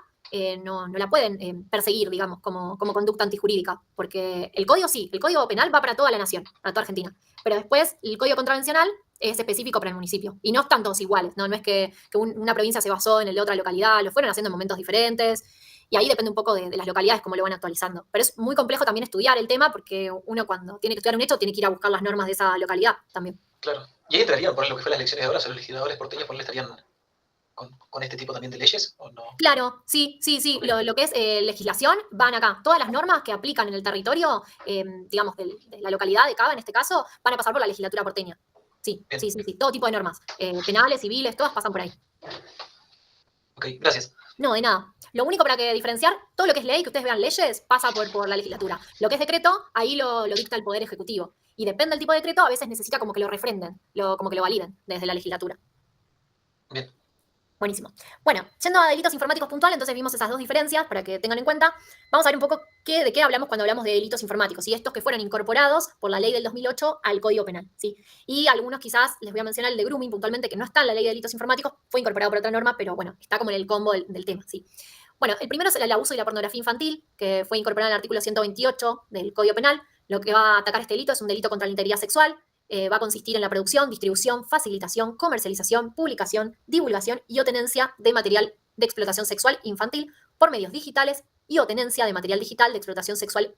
no la pueden perseguir, digamos, como conducta antijurídica. Porque el código sí, el código penal va para toda la nación, para toda Argentina. Pero después, el código contravencional es específico para el municipio. Y no están todos iguales, ¿no? No es que una provincia se basó en la otra localidad, lo fueron haciendo en momentos diferentes. Y ahí depende un poco de las localidades, cómo lo van actualizando. Pero es muy complejo también estudiar el tema, porque uno cuando tiene que estudiar un hecho tiene que ir a buscar las normas de esa localidad también. Claro. Y ahí entrarían, por lo que fue las elecciones de ahora, o sea, los legisladores porteños, por estarían con este tipo también de leyes, ¿o no? Claro, sí. Okay. Lo que es legislación, van acá. Todas las normas que aplican en el territorio, digamos, de la localidad de Cava, en este caso, van a pasar por la legislatura porteña. Sí. Todo tipo de normas. Penales, civiles, todas pasan por ahí. Ok, gracias. No, de nada. Lo único para que diferenciar, todo lo que es ley, que ustedes vean leyes, pasa por la legislatura. Lo que es decreto, ahí lo dicta el Poder Ejecutivo. Y depende del tipo de decreto, a veces necesita como que lo refrenden, como que lo validen desde la legislatura. Bien. Buenísimo. Bueno, yendo a delitos informáticos puntual, entonces vimos esas dos diferencias para que tengan en cuenta. Vamos a ver un poco de qué hablamos cuando hablamos de delitos informáticos, y estos que fueron incorporados por la ley del 2008 al Código Penal, ¿sí? Y algunos quizás, les voy a mencionar el de grooming puntualmente, que no está en la ley de delitos informáticos, fue incorporado por otra norma, pero bueno, está como en el combo del tema, ¿sí? Bueno, el primero es el abuso y la pornografía infantil, que fue incorporado en el artículo 128 del Código Penal. Lo que va a atacar este delito es un delito contra la integridad sexual. Va a consistir en la producción, distribución, facilitación, comercialización, publicación, divulgación y o tenencia de material de explotación sexual infantil por medios digitales y o tenencia de material digital de explotación sexual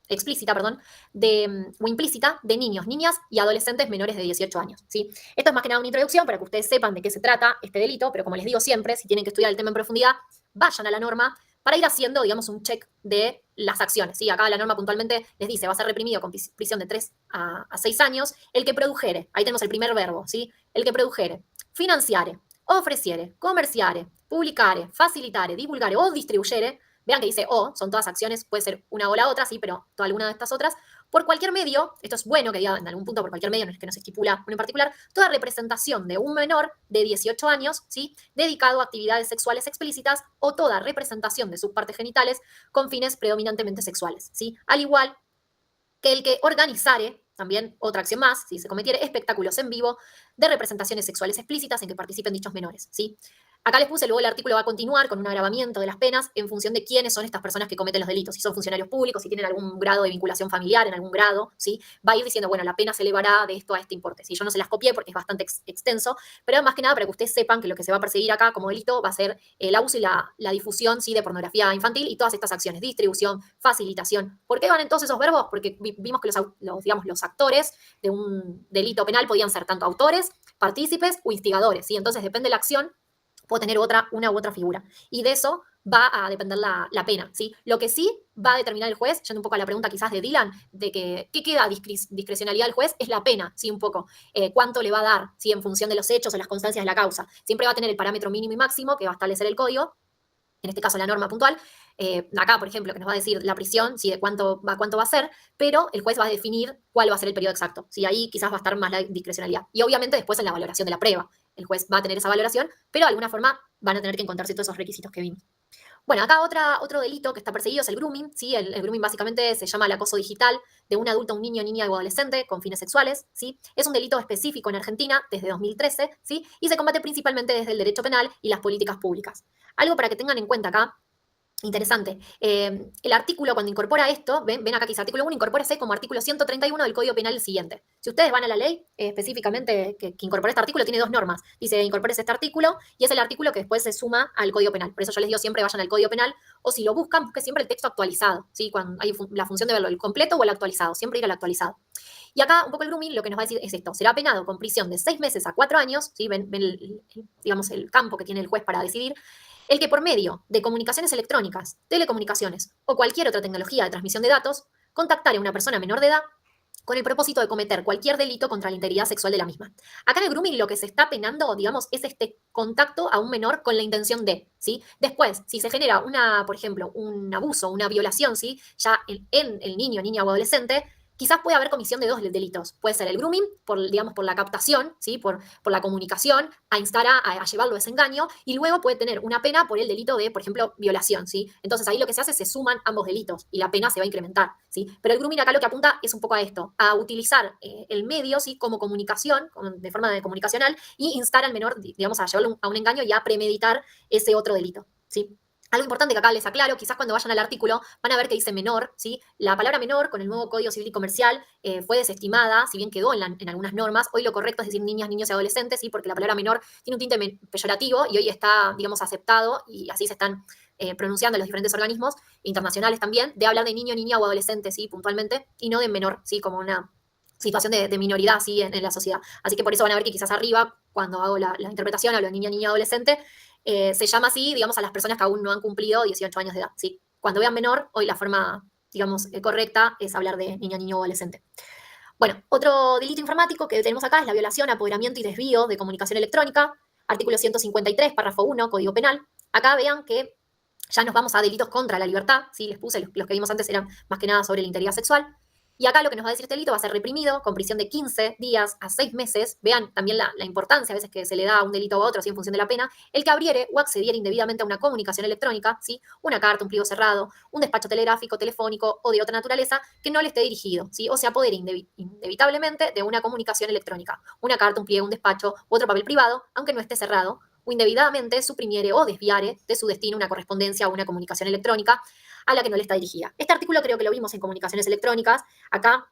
explícita, o implícita de niños, niñas y adolescentes menores de 18 años, ¿sí? Esto es más que nada una introducción para que ustedes sepan de qué se trata este delito, pero como les digo siempre, si tienen que estudiar el tema en profundidad, vayan a la norma para ir haciendo, digamos, un check de las acciones, ¿sí? Acá la norma puntualmente les dice, va a ser reprimido con prisión de 3 a 6 años el que produjere, ahí tenemos el primer verbo, ¿sí? El que produjere, financiare, ofreciere, comerciare, publicare, facilitare, divulgare o distribuyere, vean que dice o, son todas acciones, puede ser una o la otra, sí, pero toda alguna de estas otras, por cualquier medio, esto es bueno que diga en algún punto por cualquier medio, no es que no se estipula uno en particular, toda representación de un menor de 18 años, ¿sí? Dedicado a actividades sexuales explícitas o toda representación de sus partes genitales con fines predominantemente sexuales, ¿sí? Al igual que el que organizare, también otra acción más, si se cometiere espectáculos en vivo de representaciones sexuales explícitas en que participen dichos menores, ¿sí? Acá les puse, luego el artículo va a continuar con un agravamiento de las penas en función de quiénes son estas personas que cometen los delitos, si son funcionarios públicos, si tienen algún grado de vinculación familiar, en algún grado, ¿sí? Va a ir diciendo, bueno, la pena se elevará de esto a este importe. ¿Sí? Yo no se las copié porque es bastante extenso, pero más que nada para que ustedes sepan que lo que se va a perseguir acá como delito va a ser el abuso y la difusión, ¿sí? De pornografía infantil y todas estas acciones, distribución, facilitación. ¿Por qué van en todos esos verbos? Porque vimos que los actores de un delito penal podían ser tanto autores, partícipes o instigadores, ¿sí? Entonces depende de la acción, puedo tener una u otra figura. Y de eso va a depender la pena, ¿sí? Lo que sí va a determinar el juez, yendo un poco a la pregunta quizás de Dylan, de que qué queda a discrecionalidad del juez, es la pena, ¿sí? Un poco. Cuánto le va a dar, ¿sí? En función de los hechos o las constancias de la causa. Siempre va a tener el parámetro mínimo y máximo que va a establecer el código, en este caso la norma puntual, acá, por ejemplo, que nos va a decir la prisión, ¿sí? De cuánto va a ser, pero el juez va a definir cuál va a ser el periodo exacto. ¿Sí? Ahí quizás va a estar más la discrecionalidad. Y obviamente después en la valoración de la prueba. El juez va a tener esa valoración, pero de alguna forma van a tener que encontrarse todos esos requisitos que vimos. Bueno, acá otro delito que está perseguido es el grooming, ¿sí? El grooming básicamente se llama el acoso digital de un adulto a un niño, niña o adolescente con fines sexuales, ¿sí? Es un delito específico en Argentina desde 2013, ¿sí? Y se combate principalmente desde el derecho penal y las políticas públicas. Algo para que tengan en cuenta acá, interesante. El artículo, cuando incorpora esto, ven acá que dice artículo 1, incorpórese como artículo 131 del Código Penal el siguiente. Si ustedes van a la ley, específicamente que incorpora este artículo, tiene dos normas. Dice, incorpórese este artículo, y es el artículo que después se suma al Código Penal. Por eso yo les digo siempre vayan al Código Penal, o si lo buscan, busquen siempre el texto actualizado, ¿sí? Cuando hay la función de verlo, el completo o el actualizado, siempre ir al actualizado. Y acá un poco el grooming lo que nos va a decir es esto, será penado con prisión de 6 meses a 4 años, ¿sí? Ven digamos, el campo que tiene el juez para decidir, el que por medio de comunicaciones electrónicas, telecomunicaciones o cualquier otra tecnología de transmisión de datos, contactare a una persona menor de edad con el propósito de cometer cualquier delito contra la integridad sexual de la misma. Acá en el grooming lo que se está penando, digamos, es este contacto a un menor con la intención de, ¿sí? Después, si se genera por ejemplo, un abuso, una violación, ¿sí? Ya en el niño, niña o adolescente, quizás puede haber comisión de dos delitos. Puede ser el grooming, digamos, por la captación, ¿sí? Por la comunicación, a instar a llevarlo a ese engaño, y luego puede tener una pena por el delito de, por ejemplo, violación, ¿sí? Entonces ahí lo que se hace es se suman ambos delitos y la pena se va a incrementar, ¿sí? Pero el grooming acá lo que apunta es un poco a esto, a utilizar el medio, ¿sí? Como comunicación, de forma comunicacional, y instar al menor, digamos, a llevarlo a un engaño y a premeditar ese otro delito, ¿sí? Algo importante que acá les aclaro, quizás cuando vayan al artículo van a ver que dice menor, ¿sí? La palabra menor con el nuevo Código Civil y Comercial fue desestimada, si bien quedó en algunas normas. Hoy lo correcto es decir niñas, niños y adolescentes, ¿sí? Porque la palabra menor tiene un tinte peyorativo y hoy está, digamos, aceptado, y así se están pronunciando los diferentes organismos internacionales también, de hablar de niño, niña o adolescente, ¿sí? Puntualmente, y no de menor, ¿sí? Como una situación de minoridad, ¿sí? En la sociedad. Así que por eso van a ver que quizás arriba, cuando hago la interpretación, hablo de niña, niña, adolescente, se llama así, digamos, a las personas que aún no han cumplido 18 años de edad, ¿sí? Cuando vean menor, hoy la forma, digamos, correcta es hablar de niño, niño o adolescente. Bueno, otro delito informático que tenemos acá es la violación, apoderamiento y desvío de comunicación electrónica, artículo 153, párrafo 1, Código Penal. Acá vean que ya nos vamos a delitos contra la libertad, ¿sí? Les puse, los que vimos antes eran más que nada sobre la integridad sexual. Y acá lo que nos va a decir este delito va a ser reprimido con prisión de 15 días a 6 meses. Vean también la importancia a veces que se le da a un delito u otro, ¿sí? En función de la pena. El que abriere o accediere indebidamente a una comunicación electrónica, ¿sí? Una carta, un pliego cerrado, un despacho telegráfico, telefónico o de otra naturaleza que no le esté dirigido, ¿sí? O se apodere inevitablemente de una comunicación electrónica. Una carta, un pliego, un despacho u otro papel privado, aunque no esté cerrado, o indebidamente suprimiere o desviare de su destino una correspondencia o una comunicación electrónica a la que no le está dirigida. Este artículo creo que lo vimos en comunicaciones electrónicas. Acá,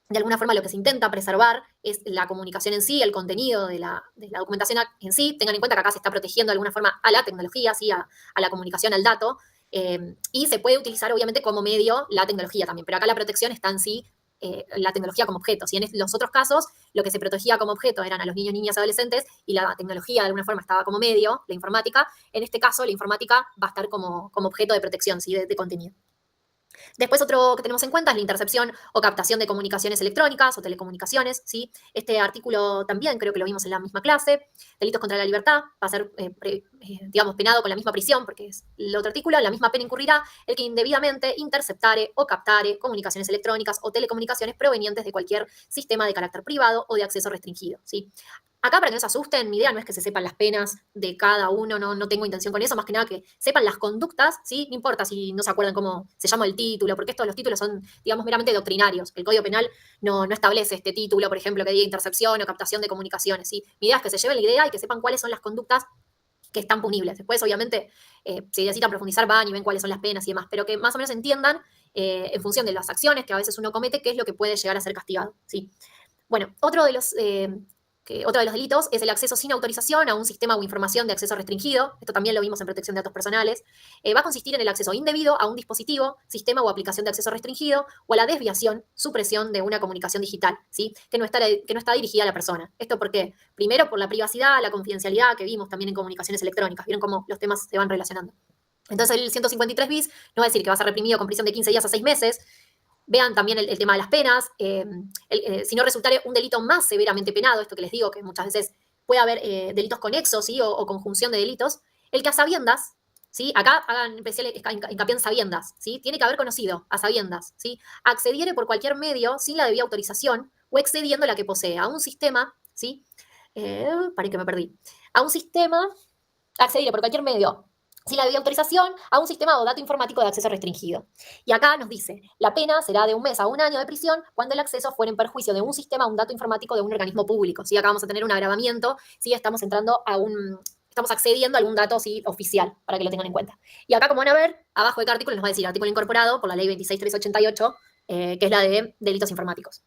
de alguna forma, lo que se intenta preservar es la comunicación en sí, el contenido de la documentación en sí. Tengan en cuenta que acá se está protegiendo de alguna forma a la tecnología, ¿sí? a la comunicación, al dato, y se puede utilizar obviamente como medio la tecnología también, pero acá la protección está en sí la tecnología como objeto. Si en los otros casos lo que se protegía como objeto eran a los niños, niñas, adolescentes, y la tecnología de alguna forma estaba como medio, la informática, en este caso la informática va a estar como objeto de protección, ¿sí? de contenido. Después otro que tenemos en cuenta es la intercepción o captación de comunicaciones electrónicas o telecomunicaciones, ¿sí? Este artículo también creo que lo vimos en la misma clase. Delitos contra la libertad va a ser, digamos, penado con la misma prisión, porque es el otro artículo, la misma pena incurrirá el que indebidamente interceptare o captare comunicaciones electrónicas o telecomunicaciones provenientes de cualquier sistema de carácter privado o de acceso restringido, ¿sí? Acá, para que no se asusten, mi idea no es que se sepan las penas de cada uno, no tengo intención con eso, más que nada que sepan las conductas, ¿sí? No importa si no se acuerdan cómo se llama el título, porque estos los títulos son, digamos, meramente doctrinarios. El Código Penal no establece este título, por ejemplo, que diga intercepción o captación de comunicaciones, ¿sí? Mi idea es que se lleven la idea y que sepan cuáles son las conductas que están punibles. Después, obviamente, si necesitan profundizar, van y ven cuáles son las penas y demás, pero que más o menos entiendan, en función de las acciones que a veces uno comete, qué es lo que puede llegar a ser castigado, ¿sí? Bueno, otro de los que otro de los delitos es el acceso sin autorización a un sistema o información de acceso restringido. Esto también lo vimos en protección de datos personales. Va a consistir en el acceso indebido a un dispositivo, sistema o aplicación de acceso restringido o a la desviación, supresión de una comunicación digital, ¿sí? que no está dirigida a la persona. ¿Esto por qué? Primero, por la privacidad, la confidencialidad que vimos también en comunicaciones electrónicas. ¿Vieron cómo los temas se van relacionando? Entonces, el 153 bis no va a decir que va a ser reprimido con prisión de 15 días a 6 meses. Vean también el tema de las penas. Si no resultare un delito más severamente penado, esto que les digo, que muchas veces puede haber delitos conexos, ¿sí? o conjunción de delitos, el que a sabiendas, ¿sí? Acá hagan especial hincapié en sabiendas, ¿sí? Tiene que haber conocido a sabiendas, ¿sí? Accediere por cualquier medio sin la debida autorización o excediendo la que posee a un sistema, ¿sí? Paré que me perdí. A un sistema, accediere por cualquier medio sin la debida autorización a un sistema o dato informático de acceso restringido. Y acá nos dice, la pena será de 1 mes a 1 año de prisión cuando el acceso fuera en perjuicio de un sistema o un dato informático de un organismo público. ¿Sí? Acá vamos a tener un agravamiento, ¿sí? Estamos accediendo a algún dato, ¿sí? oficial, para que lo tengan en cuenta. Y acá, como van a ver, abajo de cada artículo nos va a decir artículo incorporado por la ley 26388, que es la de delitos informáticos.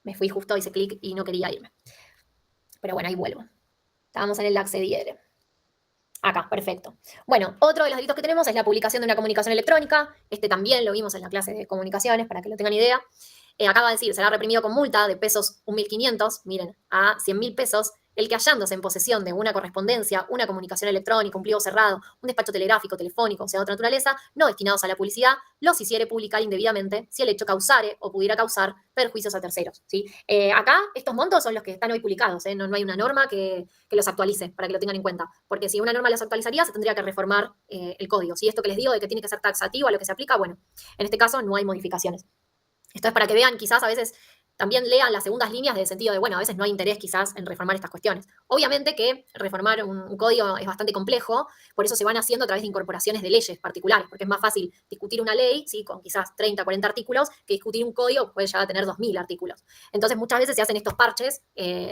Me fui justo, hice clic y no quería irme. Pero bueno, ahí vuelvo. Estábamos en el accediere. Acá, perfecto. Bueno, otro de los delitos que tenemos es la publicación de una comunicación electrónica. Este también lo vimos en la clase de comunicaciones, para que lo tengan idea. Acá va a decir, será reprimido con multa de pesos 1.500, miren, a 100.000 pesos, el que hallándose en posesión de una correspondencia, una comunicación electrónica, un pliego cerrado, un despacho telegráfico, telefónico, o sea, de otra naturaleza, no destinados a la publicidad, los hiciere publicar indebidamente si el hecho causare o pudiera causar perjuicios a terceros. ¿Sí? Acá estos montos son los que están hoy publicados, no hay una norma que los actualice, para que lo tengan en cuenta, porque si una norma los actualizaría, se tendría que reformar el código. ¿Sí? Esto que les digo de que tiene que ser taxativo a lo que se aplica, bueno, en este caso no hay modificaciones. Esto es para que vean, quizás a veces también lean las segundas líneas del sentido de, bueno, a veces no hay interés quizás en reformar estas cuestiones. Obviamente que reformar un código es bastante complejo, por eso se van haciendo a través de incorporaciones de leyes particulares, porque es más fácil discutir una ley, ¿sí? con quizás 30, 40 artículos, que discutir un código que puede llegar a tener 2.000 artículos. Entonces muchas veces se hacen estos parches,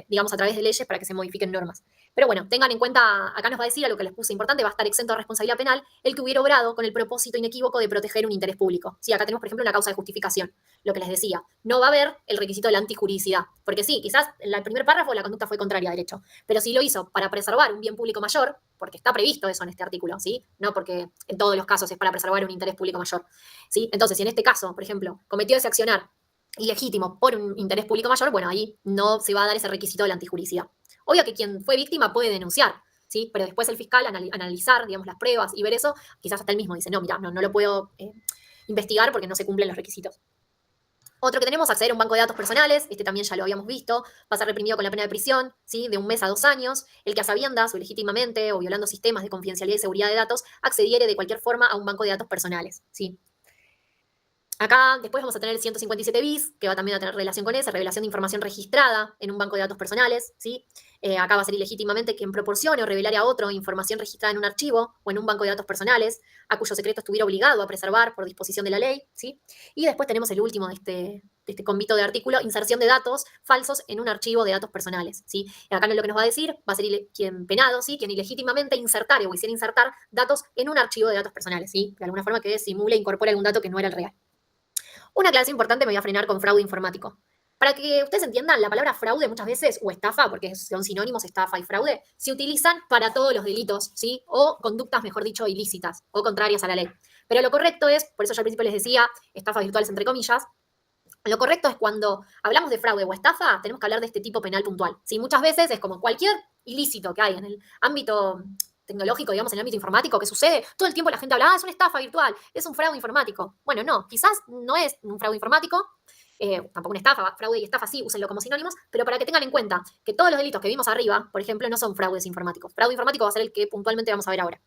digamos, a través de leyes para que se modifiquen normas. Pero bueno, tengan en cuenta, acá nos va a decir a lo que les puse importante, va a estar exento de responsabilidad penal el que hubiera obrado con el propósito inequívoco de proteger un interés público. Sí, acá tenemos, por ejemplo, una causa de justificación, lo que les decía. No va a haber el requisito de la antijuridicidad, porque sí, quizás en el primer párrafo la conducta fue contraria a derecho, pero si lo hizo para preservar un bien público mayor, porque está previsto eso en este artículo, ¿sí? No porque en todos los casos es para preservar un interés público mayor, ¿sí? Entonces, si en este caso, por ejemplo, cometió ese accionar ilegítimo por un interés público mayor, bueno, ahí no se va a dar ese requisito de la antijuricidad. Obvio que quien fue víctima puede denunciar, ¿sí? Pero después el fiscal analizar, digamos, las pruebas y ver eso, quizás hasta él mismo dice, no, mira, no lo puedo investigar porque no se cumplen los requisitos. Otro que tenemos, acceder a un banco de datos personales, este también ya lo habíamos visto, va a ser reprimido con la pena de prisión, ¿sí? de 1 mes a 2 años, el que a sabiendas o ilegítimamente o violando sistemas de confidencialidad y seguridad de datos accediere de cualquier forma a un banco de datos personales, ¿sí? Acá después vamos a tener el 157 bis, que va también a tener relación con esa, revelación de información registrada en un banco de datos personales, ¿sí? Acá va a ser ilegítimamente quien proporcione o revelare a otro información registrada en un archivo o en un banco de datos personales, a cuyo secreto estuviera obligado a preservar por disposición de la ley, ¿sí? Y después tenemos el último de este convito de artículo, inserción de datos falsos en un archivo de datos personales, ¿sí? Acá lo que nos va a decir va a ser quien penado, ¿sí? Quien ilegítimamente insertare o hiciera insertar datos en un archivo de datos personales, ¿sí? De alguna forma que simule e incorpore algún dato que no era el real. Una aclaración importante, me voy a frenar con fraude informático. Para que ustedes entiendan, la palabra fraude muchas veces, o estafa, porque son sinónimos estafa y fraude, se utilizan para todos los delitos, ¿sí? O conductas, mejor dicho, ilícitas o contrarias a la ley. Pero lo correcto es, por eso yo al principio les decía, estafas virtuales entre comillas, lo correcto es cuando hablamos de fraude o estafa, tenemos que hablar de este tipo penal puntual. ¿Sí? Muchas veces es como cualquier ilícito que hay en el ámbito tecnológico, digamos, en el ámbito informático, que sucede, todo el tiempo la gente habla, es una estafa virtual, es un fraude informático. Bueno, no, quizás no es un fraude informático, tampoco una estafa, fraude y estafa sí, úsenlo como sinónimos, pero para que tengan en cuenta que todos los delitos que vimos arriba, por ejemplo, no son fraudes informáticos. Fraude informático va a ser el que puntualmente vamos a ver ahora.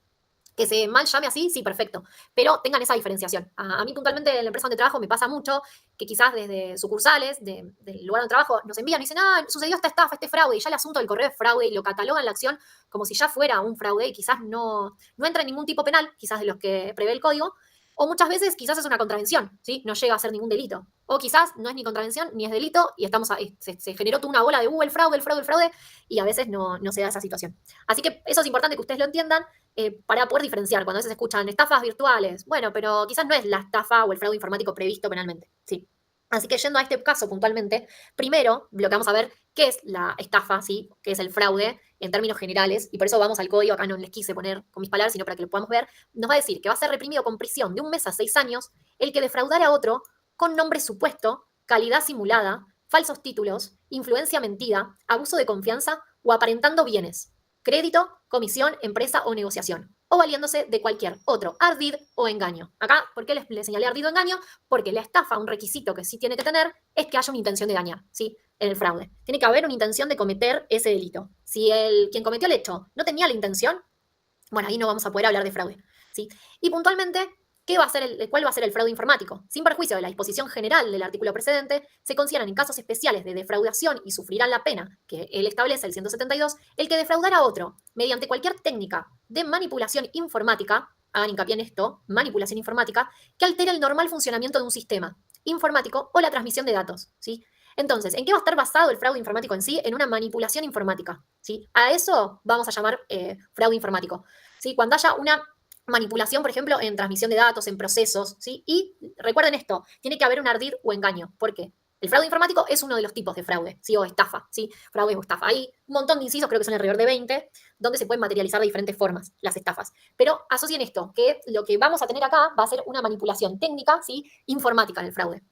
Que se mal llame así, sí, perfecto. Pero tengan esa diferenciación. A mí puntualmente en la empresa donde trabajo me pasa mucho que quizás desde sucursales del lugar donde trabajo nos envían y dicen, sucedió esta estafa, este fraude, y ya el asunto del correo es fraude y lo catalogan la acción como si ya fuera un fraude y quizás no entra en ningún tipo penal, quizás de los que prevé el código, o muchas veces quizás es una contravención, ¿sí? No llega a ser ningún delito. O quizás no es ni contravención ni es delito y se generó toda una bola de el fraude, y a veces no se da esa situación. Así que eso es importante que ustedes lo entiendan para poder diferenciar. Cuando a veces escuchan estafas virtuales, bueno, pero quizás no es la estafa o el fraude informático previsto penalmente, ¿sí? Así que yendo a este caso puntualmente, primero lo que vamos a ver qué es la estafa, ¿sí? Qué es el fraude en términos generales, y por eso vamos al código, acá no les quise poner con mis palabras, sino para que lo podamos ver, nos va a decir que va a ser reprimido con prisión de 1 mes a 6 años el que defraudara a otro con nombre supuesto, calidad simulada, falsos títulos, influencia mentida, abuso de confianza o aparentando bienes, crédito, comisión, empresa o negociación, o valiéndose de cualquier otro ardid o engaño. Acá, ¿por qué les señalé ardid o engaño? Porque la estafa, un requisito que sí tiene que tener, es que haya una intención de dañar, ¿sí? En el fraude. Tiene que haber una intención de cometer ese delito. Si quien cometió el hecho no tenía la intención, bueno, ahí no vamos a poder hablar de fraude, ¿sí? Y puntualmente, ¿cuál va a ser el fraude informático? Sin perjuicio de la disposición general del artículo precedente, se consideran en casos especiales de defraudación y sufrirán la pena que él establece, el 172, el que defraudara a otro mediante cualquier técnica de manipulación informática, hagan hincapié en esto, manipulación informática, que altere el normal funcionamiento de un sistema informático o la transmisión de datos, ¿sí? Entonces, ¿en qué va a estar basado el fraude informático en sí? En una manipulación informática, ¿sí? A eso vamos a llamar fraude informático, ¿sí? Cuando haya una manipulación, por ejemplo, en transmisión de datos, en procesos, ¿sí? Y recuerden esto, tiene que haber un ardid o engaño. ¿Por qué? El fraude informático es uno de los tipos de fraude, ¿sí? O estafa, ¿sí? Fraude o estafa. Hay un montón de incisos, creo que son alrededor de 20, donde se pueden materializar de diferentes formas las estafas. Pero asocien esto, que lo que vamos a tener acá va a ser una manipulación técnica, ¿sí? Informática en el fraude.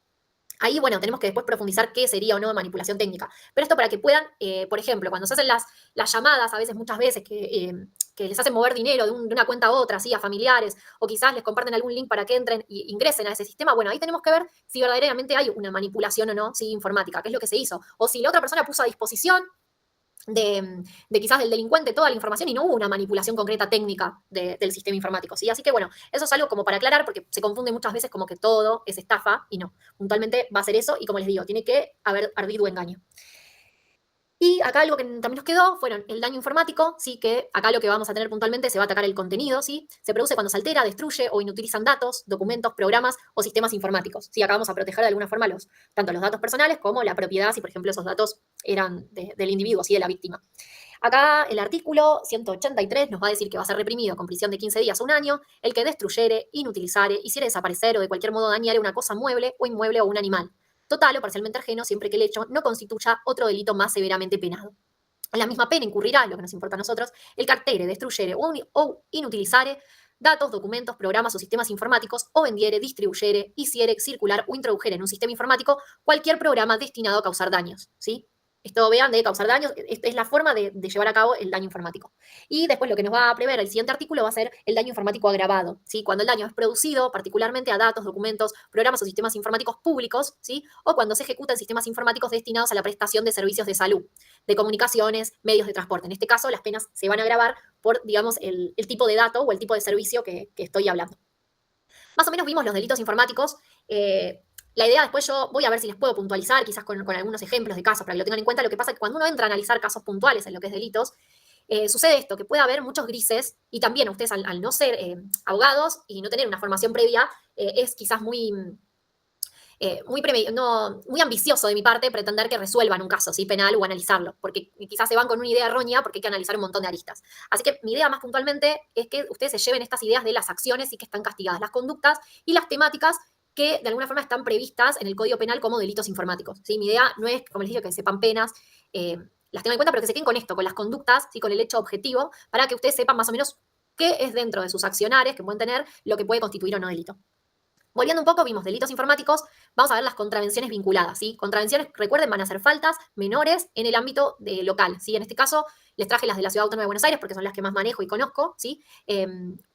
Ahí, bueno, tenemos que después profundizar qué sería o no manipulación técnica. Pero esto para que puedan, por ejemplo, cuando se hacen las llamadas, a veces, muchas veces, que les hacen mover dinero de una cuenta a otra, ¿sí? A familiares, o quizás les comparten algún link para que entren e ingresen a ese sistema, bueno, ahí tenemos que ver si verdaderamente hay una manipulación o no, ¿sí? Informática, qué es lo que se hizo. O si la otra persona puso a disposición de quizás del delincuente toda la información y no hubo una manipulación concreta técnica del sistema informático, ¿sí? Así que bueno, eso es algo como para aclarar porque se confunde muchas veces como que todo es estafa y no. Puntualmente va a ser eso y como les digo, tiene que haber ardido engaño. Y acá algo que también nos quedó fueron el daño informático, ¿sí? Que acá lo que vamos a tener puntualmente se va a atacar el contenido, ¿sí? Se produce cuando se altera, destruye o inutilizan datos, documentos, programas o sistemas informáticos, ¿sí? Acá vamos a proteger de alguna forma tanto los datos personales como la propiedad, si por ejemplo esos datos eran del individuo, ¿sí? De la víctima. Acá el artículo 183 nos va a decir que va a ser reprimido con prisión de 15 días a 1 año el que destruyere, inutilizare, hiciere desaparecer o de cualquier modo dañare una cosa mueble o inmueble o un animal total o parcialmente ajeno, siempre que el hecho no constituya otro delito más severamente penado. En la misma pena incurrirá, lo que nos importa a nosotros, el que altere, destruyere o inutilizare datos, documentos, programas o sistemas informáticos o vendiere, distribuyere, hiciere, circular o introdujere en un sistema informático cualquier programa destinado a causar daños, ¿sí? Esto, vean, de causar daños, esta es la forma de llevar a cabo el daño informático. Y después lo que nos va a prever el siguiente artículo va a ser el daño informático agravado, ¿sí? Cuando el daño es producido particularmente a datos, documentos, programas o sistemas informáticos públicos, ¿sí? O cuando se ejecutan sistemas informáticos destinados a la prestación de servicios de salud, de comunicaciones, medios de transporte. En este caso, las penas se van a agravar por, digamos, el tipo de dato o el tipo de servicio que estoy hablando. Más o menos vimos los delitos informáticos. La idea después yo voy a ver si les puedo puntualizar, quizás con algunos ejemplos de casos para que lo tengan en cuenta. Lo que pasa es que cuando uno entra a analizar casos puntuales en lo que es delitos, sucede esto, que puede haber muchos grises y también ustedes al no ser abogados y no tener una formación previa, es quizás muy ambicioso de mi parte pretender que resuelvan un caso ¿sí? Penal o analizarlo, porque quizás se van con una idea errónea porque hay que analizar un montón de aristas. Así que mi idea más puntualmente es que ustedes se lleven estas ideas de las acciones y que están castigadas, las conductas y las temáticas que de alguna forma están previstas en el Código Penal como delitos informáticos. ¿Sí? Mi idea no es, como les digo, que sepan penas, las tengan en cuenta, pero que se queden con esto, con las conductas, ¿sí? Con el hecho objetivo, para que ustedes sepan más o menos qué es dentro de sus accionarios que pueden tener lo que puede constituir o no delito. Volviendo un poco, vimos delitos informáticos, vamos a ver las contravenciones vinculadas, ¿sí? Contravenciones, recuerden, van a ser faltas menores en el ámbito local, ¿sí? En este caso, les traje las de la Ciudad Autónoma de Buenos Aires porque son las que más manejo y conozco, ¿sí?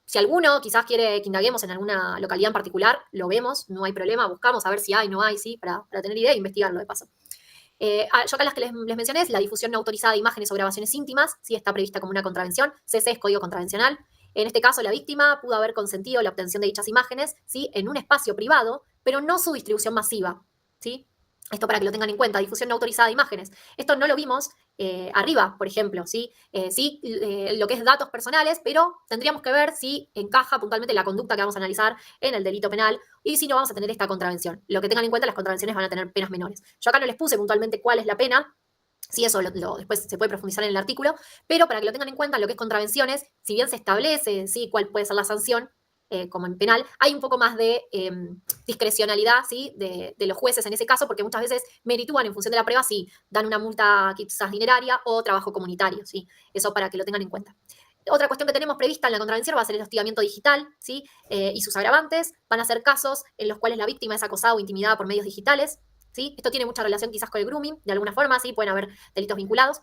Si alguno quizás quiere que indaguemos en alguna localidad en particular, lo vemos, no hay problema, buscamos a ver si hay, no hay, ¿sí? Para tener idea e investigarlo de paso. Yo acá las que les mencioné es la difusión no autorizada de imágenes o grabaciones íntimas, ¿sí? Está prevista como una contravención, CC es código contravencional. En este caso, la víctima pudo haber consentido la obtención de dichas imágenes, ¿sí? En un espacio privado, pero no su distribución masiva, ¿sí? Esto para que lo tengan en cuenta, difusión no autorizada de imágenes. Esto no lo vimos arriba, por ejemplo, ¿sí? Sí, lo que es datos personales, pero tendríamos que ver si encaja puntualmente la conducta que vamos a analizar en el delito penal y si no vamos a tener esta contravención. Lo que tengan en cuenta, las contravenciones van a tener penas menores. Yo acá no les puse puntualmente cuál es la pena, sí, eso después se puede profundizar en el artículo, pero para que lo tengan en cuenta, lo que es contravenciones, si bien se establece, sí, cuál puede ser la sanción, como en penal, hay un poco más de discrecionalidad, ¿sí? De los jueces en ese caso, porque muchas veces meritúan en función de la prueba si dan una multa quizás dineraria o trabajo comunitario, ¿sí? Eso para que lo tengan en cuenta. Otra cuestión que tenemos prevista en la contravención va a ser el hostigamiento digital, ¿sí? Y sus agravantes. Van a ser casos en los cuales la víctima es acosada o intimidada por medios digitales, ¿sí? Esto tiene mucha relación quizás con el grooming, de alguna forma, ¿sí? Pueden haber delitos vinculados.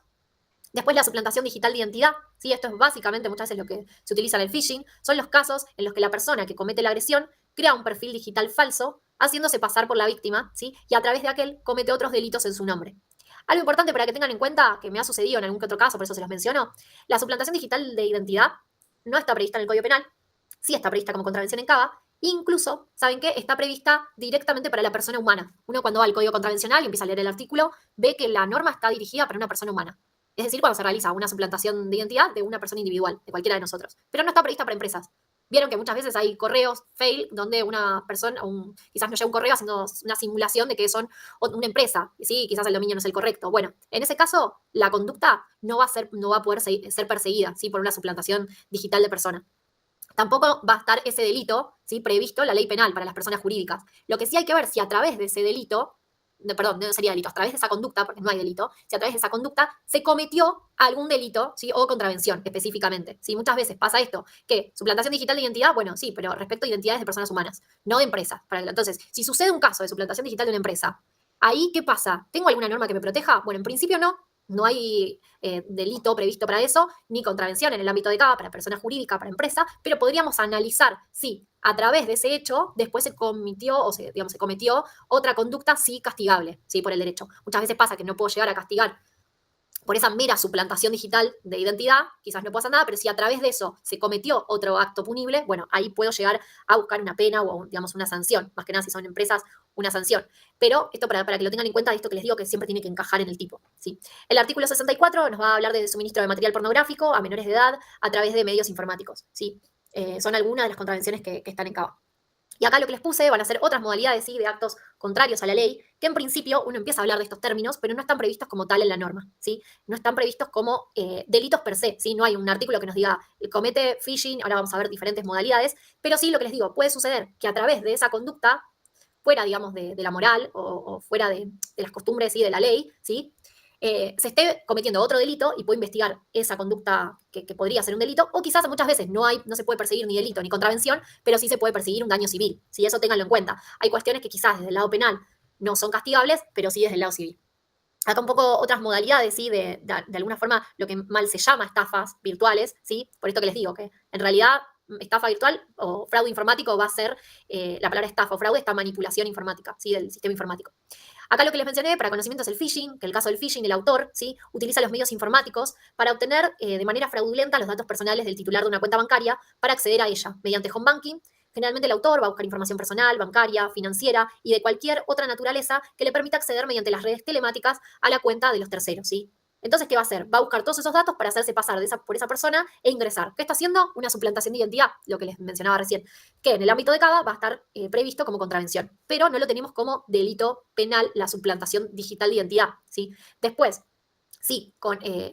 Después la suplantación digital de identidad, ¿sí? Esto es básicamente muchas veces lo que se utiliza en el phishing. Son los casos en los que la persona que comete la agresión crea un perfil digital falso, haciéndose pasar por la víctima, ¿sí? Y a través de aquel comete otros delitos en su nombre. Algo importante para que tengan en cuenta, que me ha sucedido en algún que otro caso, por eso se los menciono, la suplantación digital de identidad no está prevista en el Código Penal, sí está prevista como contravención en CABA, incluso, ¿saben qué? Está prevista directamente para la persona humana. Uno cuando va al Código Contravencional y empieza a leer el artículo, ve que la norma está dirigida para una persona humana. Es decir, cuando se realiza una suplantación de identidad de una persona individual, de cualquiera de nosotros. Pero no está prevista para empresas. Vieron que muchas veces hay correos fail donde una persona, quizás nos llega un correo haciendo una simulación de que son una empresa, y sí, quizás el dominio no es el correcto. Bueno, en ese caso, la conducta no va a poder ser perseguida, ¿sí? Por una suplantación digital de persona. Tampoco va a estar ese delito, ¿sí? Previsto en la ley penal para las personas jurídicas. Lo que sí hay que ver si a través de ese delito, perdón, no sería delito, a través de esa conducta, porque no hay delito, si a través de esa conducta se cometió algún delito, ¿sí? O contravención específicamente. ¿Sí? Muchas veces pasa esto, que suplantación digital de identidad, bueno, sí, pero respecto a identidades de personas humanas, no de empresas. Entonces, si sucede un caso de suplantación digital de una empresa, ahí, ¿qué pasa? ¿Tengo alguna norma que me proteja? Bueno, en principio no. No hay delito previsto para eso, ni contravención en el ámbito de CABA para persona jurídica, para empresa, pero podríamos analizar si a través de ese hecho después se cometió se cometió otra conducta sí castigable, ¿sí? Por el derecho. Muchas veces pasa que no puedo llegar a castigar por esa mera suplantación digital de identidad, quizás no pasa nada, pero si a través de eso se cometió otro acto punible, bueno, ahí puedo llegar a buscar una pena o, digamos, una sanción, más que nada si son empresas, una sanción. Pero esto para que lo tengan en cuenta de esto que les digo que siempre tiene que encajar en el tipo, ¿sí? El artículo 64 nos va a hablar de suministro de material pornográfico a menores de edad a través de medios informáticos, ¿sí? Son algunas de las contravenciones que están en CABA. Y acá lo que les puse van a ser otras modalidades, ¿sí? De actos contrarios a la ley, que en principio uno empieza a hablar de estos términos, pero no están previstos como tal en la norma, ¿sí? No están previstos como delitos per se, ¿sí? No hay un artículo que nos diga, comete phishing, ahora vamos a ver diferentes modalidades, pero sí lo que les digo, puede suceder que a través de esa conducta, fuera, digamos, de la moral o fuera de las costumbres, ¿sí? De la ley, ¿sí? Se esté cometiendo otro delito y puede investigar esa conducta que podría ser un delito, o quizás muchas veces no se puede perseguir ni delito ni contravención, pero sí se puede perseguir un daño civil. Si eso ténganlo en cuenta. Hay cuestiones que quizás desde el lado penal no son castigables, pero sí desde el lado civil. Acá un poco otras modalidades, ¿sí? De alguna forma lo que mal se llama estafas virtuales, ¿sí? Por esto que les digo, que en realidad estafa virtual o fraude informático va a ser, la palabra estafa o fraude está manipulación informática, ¿sí? Del sistema informático. Acá lo que les mencioné para conocimiento es el phishing, que en el caso del phishing, el autor, ¿sí? Utiliza los medios informáticos para obtener de manera fraudulenta los datos personales del titular de una cuenta bancaria para acceder a ella mediante home banking. Generalmente el autor va a buscar información personal, bancaria, financiera y de cualquier otra naturaleza que le permita acceder mediante las redes telemáticas a la cuenta de los terceros, ¿sí? Entonces, ¿qué va a hacer? Va a buscar todos esos datos para hacerse pasar por esa persona e ingresar. ¿Qué está haciendo? Una suplantación de identidad, lo que les mencionaba recién, que en el ámbito de CABA va a estar previsto como contravención, pero no lo tenemos como delito penal la suplantación digital de identidad, ¿sí? Después, si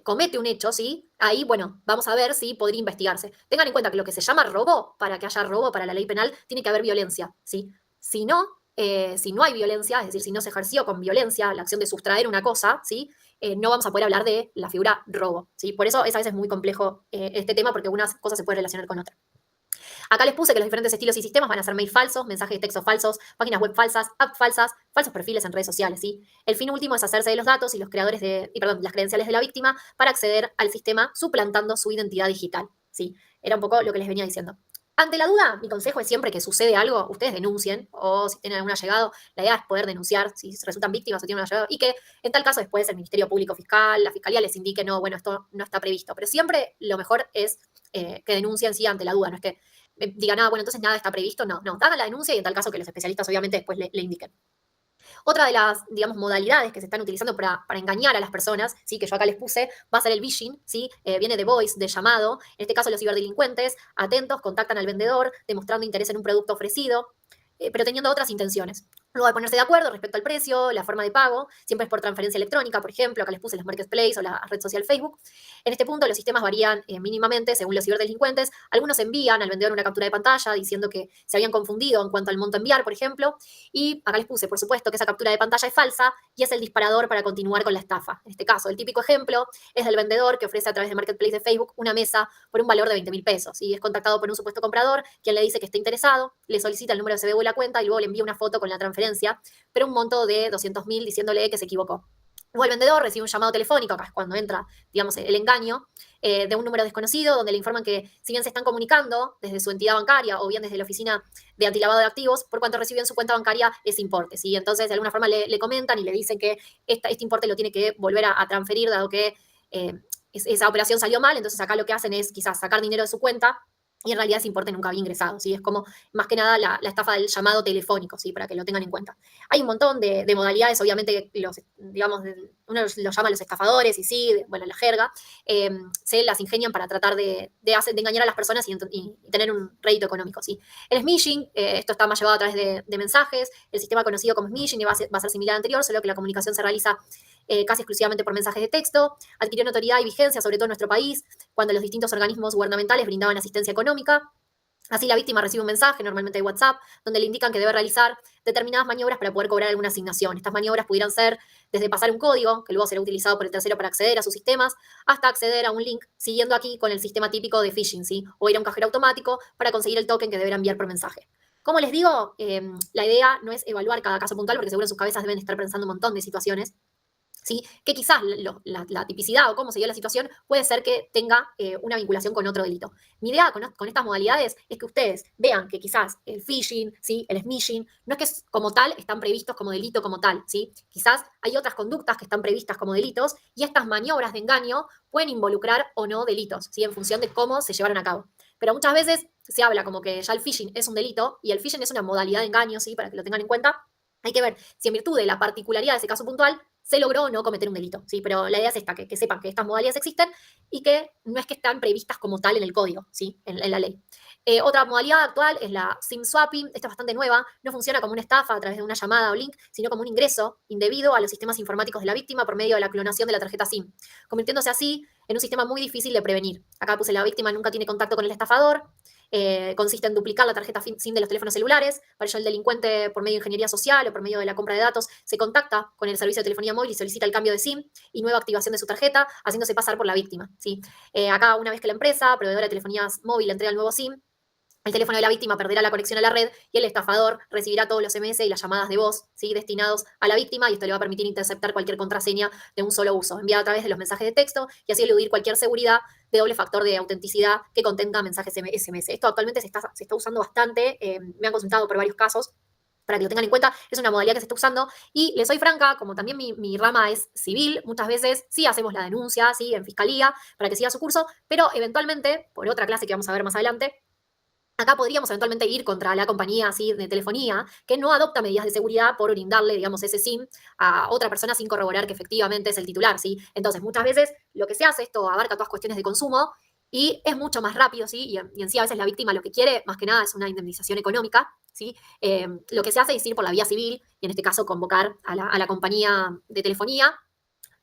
comete un hecho, ¿sí? Ahí, bueno, vamos a ver si podría investigarse. Tengan en cuenta que lo que se llama robo, para que haya robo para la ley penal, tiene que haber violencia, ¿sí? Si no hay violencia, es decir, si no se ejerció con violencia la acción de sustraer una cosa, ¿sí? No vamos a poder hablar de la figura robo, ¿sí? Por eso es a veces muy complejo este tema, porque algunas cosas se pueden relacionar con otras. Acá les puse que los diferentes estilos y sistemas van a ser mail falsos, mensajes de texto falsos, páginas web falsas, apps falsas, falsos perfiles en redes sociales, ¿sí? El fin último es hacerse de los datos y las credenciales de la víctima para acceder al sistema suplantando su identidad digital, ¿sí? Era un poco lo que les venía diciendo. Ante la duda, mi consejo es siempre que sucede algo, ustedes denuncien, o si tienen algún allegado, la idea es poder denunciar si resultan víctimas o tienen un allegado, y que en tal caso después el Ministerio Público Fiscal, la Fiscalía les indique, no, bueno, esto no está previsto. Pero siempre lo mejor es que denuncien, sí, ante la duda, no es que digan, bueno, entonces nada está previsto, no, hagan la denuncia y en tal caso que los especialistas obviamente después le indiquen. Otra de las, digamos, modalidades que se están utilizando para engañar a las personas, ¿sí? Que yo acá les puse, va a ser el phishing, ¿sí? Viene de voice, de llamado. En este caso, los ciberdelincuentes, atentos, contactan al vendedor, demostrando interés en un producto ofrecido, pero teniendo otras intenciones. Luego de ponerse de acuerdo respecto al precio, la forma de pago, siempre es por transferencia electrónica, por ejemplo, acá les puse los marketplaces o la red social Facebook. En este punto los sistemas varían mínimamente según los ciberdelincuentes. Algunos envían al vendedor una captura de pantalla diciendo que se habían confundido en cuanto al monto a enviar, por ejemplo, y acá les puse, por supuesto, que esa captura de pantalla es falsa y es el disparador para continuar con la estafa. En este caso, el típico ejemplo es del vendedor que ofrece a través del marketplace de Facebook una mesa por un valor de 20.000 pesos y es contactado por un supuesto comprador, quien le dice que está interesado, le solicita el número de CBU de la cuenta y luego le envía una foto con la transferencia, pero un monto de 200.000 diciéndole que se equivocó. Luego el vendedor recibe un llamado telefónico, acá es cuando entra, digamos, el engaño, de un número desconocido, donde le informan que si bien se están comunicando desde su entidad bancaria o bien desde la oficina de antilavado de activos, por cuanto reciben su cuenta bancaria ese importe, ¿sí? Entonces, de alguna forma le comentan y le dicen que este importe lo tiene que volver a transferir, dado que esa operación salió mal, entonces acá lo que hacen es quizás sacar dinero de su cuenta y en realidad ese importe nunca había ingresado, ¿sí? Es como más que nada la estafa del llamado telefónico, ¿sí? Para que lo tengan en cuenta. Hay un montón de modalidades, obviamente, digamos, uno los llama los estafadores y sí, bueno, la jerga, se las ingenian para tratar de engañar a las personas y tener un rédito económico, ¿sí? El smishing, esto está más llevado a través de mensajes, el sistema conocido como smishing va a ser similar al anterior, solo que la comunicación se realiza casi exclusivamente por mensajes de texto, adquirió notoriedad y vigencia, sobre todo en nuestro país, cuando los distintos organismos gubernamentales brindaban asistencia económica. Así la víctima recibe un mensaje, normalmente de WhatsApp, donde le indican que debe realizar determinadas maniobras para poder cobrar alguna asignación. Estas maniobras pudieran ser desde pasar un código, que luego será utilizado por el tercero para acceder a sus sistemas, hasta acceder a un link, siguiendo aquí con el sistema típico de phishing, ¿sí? O ir a un cajero automático para conseguir el token que deberá enviar por mensaje. Como les digo, la idea no es evaluar cada caso puntual, porque seguro en sus cabezas deben estar pensando un montón de situaciones, ¿sí? Que quizás la tipicidad o cómo se dio la situación puede ser que tenga una vinculación con otro delito. Mi idea con estas modalidades es que ustedes vean que quizás el phishing, ¿sí? El smishing, no es que como tal están previstos como delito como tal, ¿sí? Quizás hay otras conductas que están previstas como delitos y estas maniobras de engaño pueden involucrar o no delitos, ¿sí? En función de cómo se llevaron a cabo. Pero muchas veces se habla como que ya el phishing es un delito y el phishing es una modalidad de engaño, ¿sí? Para que lo tengan en cuenta. Hay que ver si en virtud de la particularidad de ese caso puntual se logró o no cometer un delito, ¿sí? Pero la idea es esta, que sepan que estas modalidades existen y que no es que están previstas como tal en el código, ¿sí? En la ley. Otra modalidad actual es la SIM swapping, esta es bastante nueva, no funciona como una estafa a través de una llamada o link, sino como un ingreso indebido a los sistemas informáticos de la víctima por medio de la clonación de la tarjeta SIM, convirtiéndose así en un sistema muy difícil de prevenir. Acá puse la víctima nunca tiene contacto con el estafador, consiste en duplicar la tarjeta SIM de los teléfonos celulares. Para ello el delincuente, por medio de ingeniería social o por medio de la compra de datos, se contacta con el servicio de telefonía móvil y solicita el cambio de SIM y nueva activación de su tarjeta, haciéndose pasar por la víctima, ¿sí? Acá, una vez que la empresa, proveedora de telefonía móvil, entrega el nuevo SIM, el teléfono de la víctima perderá la conexión a la red y el estafador recibirá todos los SMS y las llamadas de voz, ¿sí? Destinados a la víctima, y esto le va a permitir interceptar cualquier contraseña de un solo uso, enviada a través de los mensajes de texto, y así eludir cualquier seguridad de doble factor de autenticidad que contenga mensajes SMS. Esto actualmente se está usando bastante, me han consultado por varios casos, para que lo tengan en cuenta, es una modalidad que se está usando. Y les soy franca, como también mi rama es civil, muchas veces sí hacemos la denuncia, sí, en fiscalía, para que siga su curso, pero eventualmente, por otra clase que vamos a ver más adelante, acá podríamos eventualmente ir contra la compañía así de telefonía que no adopta medidas de seguridad por brindarle, digamos, ese SIM a otra persona sin corroborar que efectivamente es el titular, ¿sí? Entonces, muchas veces lo que se hace, esto abarca todas cuestiones de consumo y es mucho más rápido, ¿sí? Y en sí a veces la víctima lo que quiere, más que nada, es una indemnización económica, ¿sí? Lo que se hace es ir por la vía civil y en este caso convocar a la compañía de telefonía,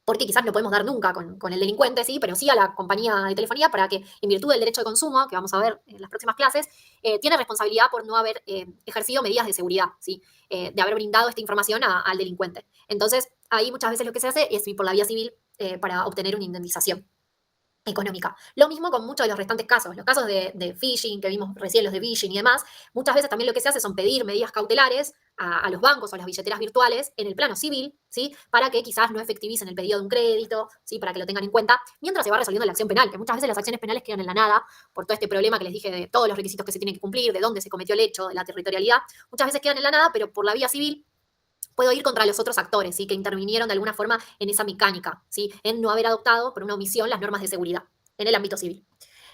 porque quizás no podemos dar nunca con el delincuente, sí, pero sí a la compañía de telefonía para que, en virtud del derecho de consumo, que vamos a ver en las próximas clases, tiene responsabilidad por no haber ejercido medidas de seguridad, ¿sí? De haber brindado esta información al delincuente. Entonces, ahí muchas veces lo que se hace es ir por la vía civil para obtener una indemnización económica. Lo mismo con muchos de los restantes casos. Los casos de phishing, que vimos recién, los de phishing y demás, muchas veces también lo que se hace son pedir medidas cautelares a los bancos o a las billeteras virtuales en el plano civil, ¿sí? Para que quizás no efectivicen el pedido de un crédito, ¿sí? Para que lo tengan en cuenta, mientras se va resolviendo la acción penal, que muchas veces las acciones penales quedan en la nada por todo este problema que les dije de todos los requisitos que se tienen que cumplir, de dónde se cometió el hecho, de la territorialidad. Muchas veces quedan en la nada, pero por la vía civil puedo ir contra los otros actores, ¿sí? Que intervinieron de alguna forma en esa mecánica, ¿sí? En no haber adoptado por una omisión las normas de seguridad en el ámbito civil.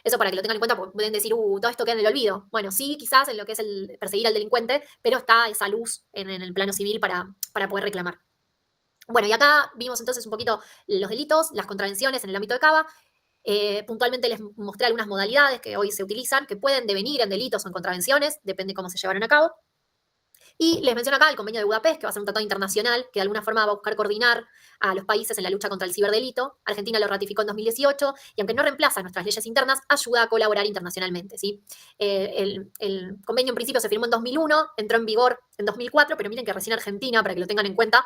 Eso para que lo tengan en cuenta, porque pueden decir, todo esto queda en el olvido. Bueno, sí, quizás en lo que es el perseguir al delincuente, pero está esa luz en el plano civil para poder reclamar. Bueno, y acá vimos entonces un poquito los delitos, las contravenciones en el ámbito de Cava. Puntualmente les mostré algunas modalidades que hoy se utilizan, que pueden devenir en delitos o en contravenciones, depende cómo se llevaron a cabo. Y les menciono acá el convenio de Budapest, que va a ser un tratado internacional que de alguna forma va a buscar coordinar a los países en la lucha contra el ciberdelito. Argentina lo ratificó en 2018 y aunque no reemplaza nuestras leyes internas, ayuda a colaborar internacionalmente. ¿Sí? El convenio en principio se firmó en 2001, entró en vigor en 2004, pero miren que recién Argentina, para que lo tengan en cuenta,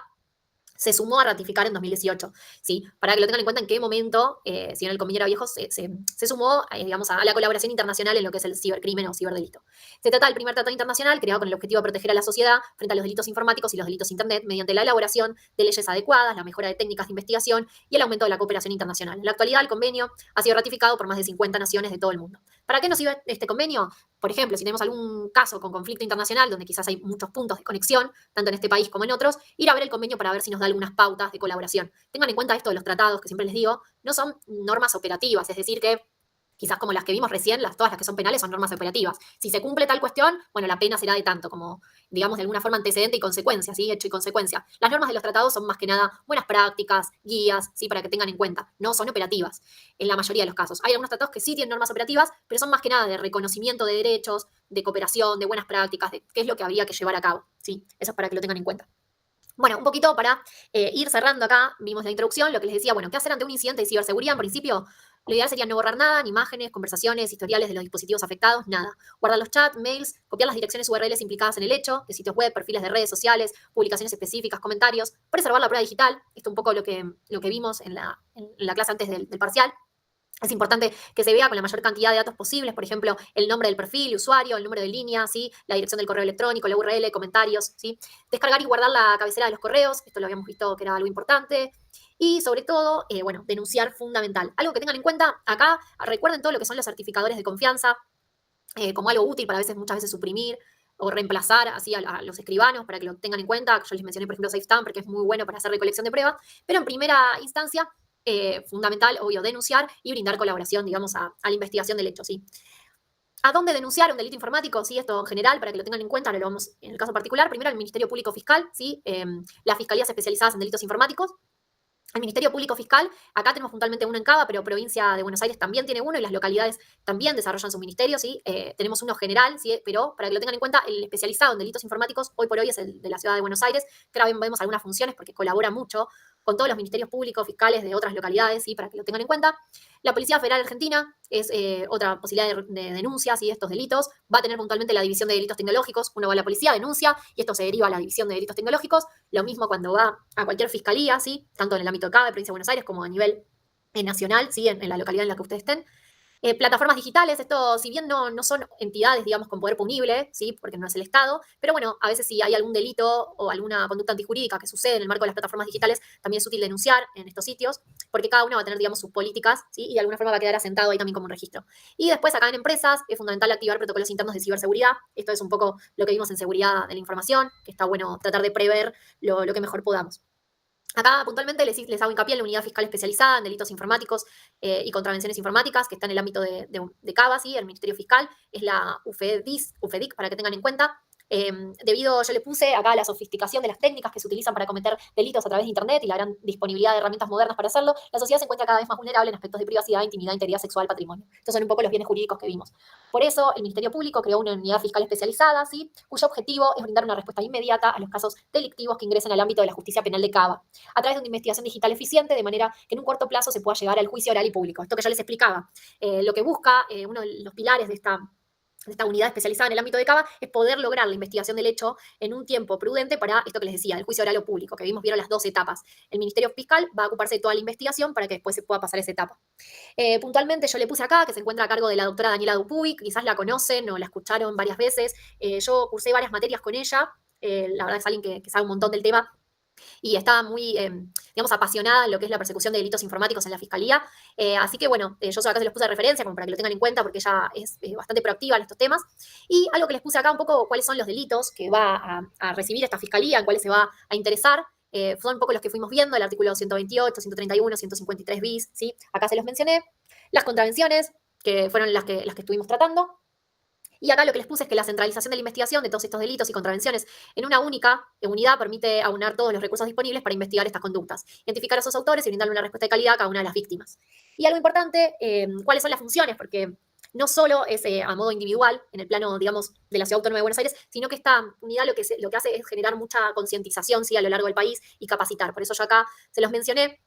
se sumó a ratificar en 2018, ¿sí? Para que lo tengan en cuenta en qué momento, si bien el convenio era viejo, se sumó, digamos, a la colaboración internacional en lo que es el cibercrimen o ciberdelito. Se trata del primer tratado internacional creado con el objetivo de proteger a la sociedad frente a los delitos informáticos y los delitos de Internet mediante la elaboración de leyes adecuadas, la mejora de técnicas de investigación y el aumento de la cooperación internacional. En la actualidad, el convenio ha sido ratificado por más de 50 naciones de todo el mundo. ¿Para qué nos sirve este convenio? Por ejemplo, si tenemos algún caso con conflicto internacional donde quizás hay muchos puntos de conexión, tanto en este país como en otros, ir a ver el convenio para ver si nos da algunas pautas de colaboración. Tengan en cuenta esto de los tratados, que siempre les digo, no son normas operativas, es decir, que quizás como las que vimos recién, todas las que son penales son normas operativas. Si se cumple tal cuestión, bueno, la pena será de tanto, como, digamos, de alguna forma antecedente y consecuencia, ¿sí? Hecho y consecuencia. Las normas de los tratados son más que nada buenas prácticas, guías, ¿sí? Para que tengan en cuenta. No son operativas, en la mayoría de los casos. Hay algunos tratados que sí tienen normas operativas, pero son más que nada de reconocimiento de derechos, de cooperación, de buenas prácticas, de qué es lo que habría que llevar a cabo, ¿sí? Eso es para que lo tengan en cuenta. Bueno, un poquito para ir cerrando acá, vimos la introducción, lo que les decía, bueno, ¿qué hacer ante un incidente de ciberseguridad? En principio, lo ideal sería no borrar nada, ni imágenes, conversaciones, historiales de los dispositivos afectados, nada. Guardar los chats, mails, copiar las direcciones URLs implicadas en el hecho, de sitios web, perfiles de redes sociales, publicaciones específicas, comentarios, preservar la prueba digital, esto un poco lo que vimos en la clase antes del parcial. Es importante que se vea con la mayor cantidad de datos posibles, por ejemplo, el nombre del perfil, usuario, el número de línea, ¿sí? La dirección del correo electrónico, la URL, comentarios, ¿sí? Descargar y guardar la cabecera de los correos, esto lo habíamos visto que era algo importante. Y sobre todo, bueno, denunciar fundamental. Algo que tengan en cuenta acá, recuerden todo lo que son los certificadores de confianza, como algo útil para muchas veces suprimir o reemplazar así a los escribanos para que lo tengan en cuenta. Yo les mencioné, por ejemplo, SafeStamp porque es muy bueno para hacer recolección de pruebas, pero en primera instancia, fundamental, obvio, denunciar y brindar colaboración, digamos, a la investigación del hecho, ¿sí? ¿A dónde denunciar un delito informático? Sí, esto en general, para que lo tengan en cuenta, ahora lo vamos en el caso particular. Primero, al Ministerio Público Fiscal, ¿sí? Las fiscalías especializadas en delitos informáticos. El Ministerio Público Fiscal, acá tenemos puntualmente uno en Cava, pero provincia de Buenos Aires también tiene uno y las localidades también desarrollan sus ministerios, ¿sí? Tenemos uno general, ¿sí? Pero para que lo tengan en cuenta, el especializado en delitos informáticos hoy por hoy es el de la ciudad de Buenos Aires, que ahora vemos algunas funciones porque colabora mucho con todos los ministerios públicos, fiscales de otras localidades, ¿sí? Para que lo tengan en cuenta. La Policía Federal Argentina es otra posibilidad de denuncias y estos delitos. Va a tener puntualmente la división de delitos tecnológicos. Uno va a la policía, denuncia, y esto se deriva a la división de delitos tecnológicos. Lo mismo cuando va a cualquier fiscalía, ¿sí? Tanto en el ámbito de CABE, provincia de Buenos Aires, como a nivel nacional, ¿sí? En la localidad en la que ustedes estén. Plataformas digitales, esto, si bien no son entidades, digamos, con poder punible, ¿sí? Porque no es el Estado, pero bueno, a veces si hay algún delito o alguna conducta antijurídica que sucede en el marco de las plataformas digitales, también es útil denunciar en estos sitios, porque cada una va a tener, digamos, sus políticas, ¿sí? Y de alguna forma va a quedar asentado ahí también como un registro. Y después, acá en empresas, es fundamental activar protocolos internos de ciberseguridad. Esto es un poco lo que vimos en seguridad de la información, que está bueno tratar de prever lo que mejor podamos. Acá puntualmente les hago hincapié en la unidad fiscal especializada en delitos informáticos y contravenciones informáticas, que está en el ámbito de CABA, ¿sí? El Ministerio Fiscal, es la UFEDIC, para que tengan en cuenta. Yo le puse acá la sofisticación de las técnicas que se utilizan para cometer delitos a través de Internet y la gran disponibilidad de herramientas modernas para hacerlo, la sociedad se encuentra cada vez más vulnerable en aspectos de privacidad, intimidad, integridad sexual, patrimonio. Estos son un poco los bienes jurídicos que vimos. Por eso, el Ministerio Público creó una unidad fiscal especializada, ¿sí? Cuyo objetivo es brindar una respuesta inmediata a los casos delictivos que ingresen al ámbito de la justicia penal de CABA, a través de una investigación digital eficiente, de manera que en un corto plazo se pueda llegar al juicio oral y público. Esto que yo les explicaba, lo que busca uno de los pilares de esta unidad especializada en el ámbito de CABA es poder lograr la investigación del hecho en un tiempo prudente para esto que les decía, el juicio oral o público, que vieron las dos etapas. El Ministerio Fiscal va a ocuparse de toda la investigación para que después se pueda pasar esa etapa. Puntualmente yo le puse acá, que se encuentra a cargo de la doctora Daniela Dupuy, quizás la conocen o la escucharon varias veces. Yo cursé varias materias con ella, la verdad es alguien que sabe un montón del tema y estaba muy, digamos, apasionada en lo que es la persecución de delitos informáticos en la Fiscalía. Así que, bueno, yo acá se los puse de referencia como para que lo tengan en cuenta porque ella es bastante proactiva en estos temas. Y algo que les puse acá un poco cuáles son los delitos que va a recibir esta Fiscalía, en cuáles se va a interesar. Son un poco los que fuimos viendo, el artículo 128, 131, 153 bis, ¿sí? Acá se los mencioné. Las contravenciones, que fueron las que estuvimos tratando. Y acá lo que les puse es que la centralización de la investigación de todos estos delitos y contravenciones en una única unidad permite aunar todos los recursos disponibles para investigar estas conductas, identificar a sus autores y brindarle una respuesta de calidad a cada una de las víctimas. Y algo importante, ¿cuáles son las funciones? Porque no solo es a modo individual, en el plano, digamos, de la Ciudad Autónoma de Buenos Aires, sino que esta unidad lo que hace es generar mucha concientización, ¿sí?, a lo largo del país y capacitar. Por eso yo acá se los mencioné,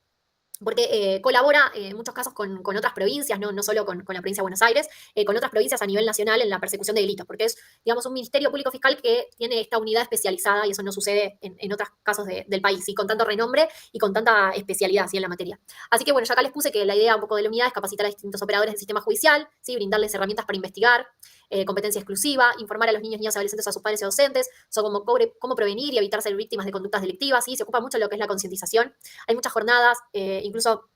porque colabora en muchos casos con otras provincias, no solo con la provincia de Buenos Aires, con otras provincias a nivel nacional en la persecución de delitos, porque es, digamos, un ministerio público fiscal que tiene esta unidad especializada y eso no sucede en otros casos del país, ¿sí?, con tanto renombre y con tanta especialidad, ¿sí?, en la materia. Así que bueno, yo acá les puse que la idea un poco de la unidad es capacitar a distintos operadores del sistema judicial, ¿sí?, brindarles herramientas para investigar, competencia exclusiva, informar a los niños, niñas y adolescentes, a sus padres y docentes, sobre cómo prevenir y evitar ser víctimas de conductas delictivas, ¿sí? Se ocupa mucho de lo que es la concientización. Hay muchas jornadas, incluso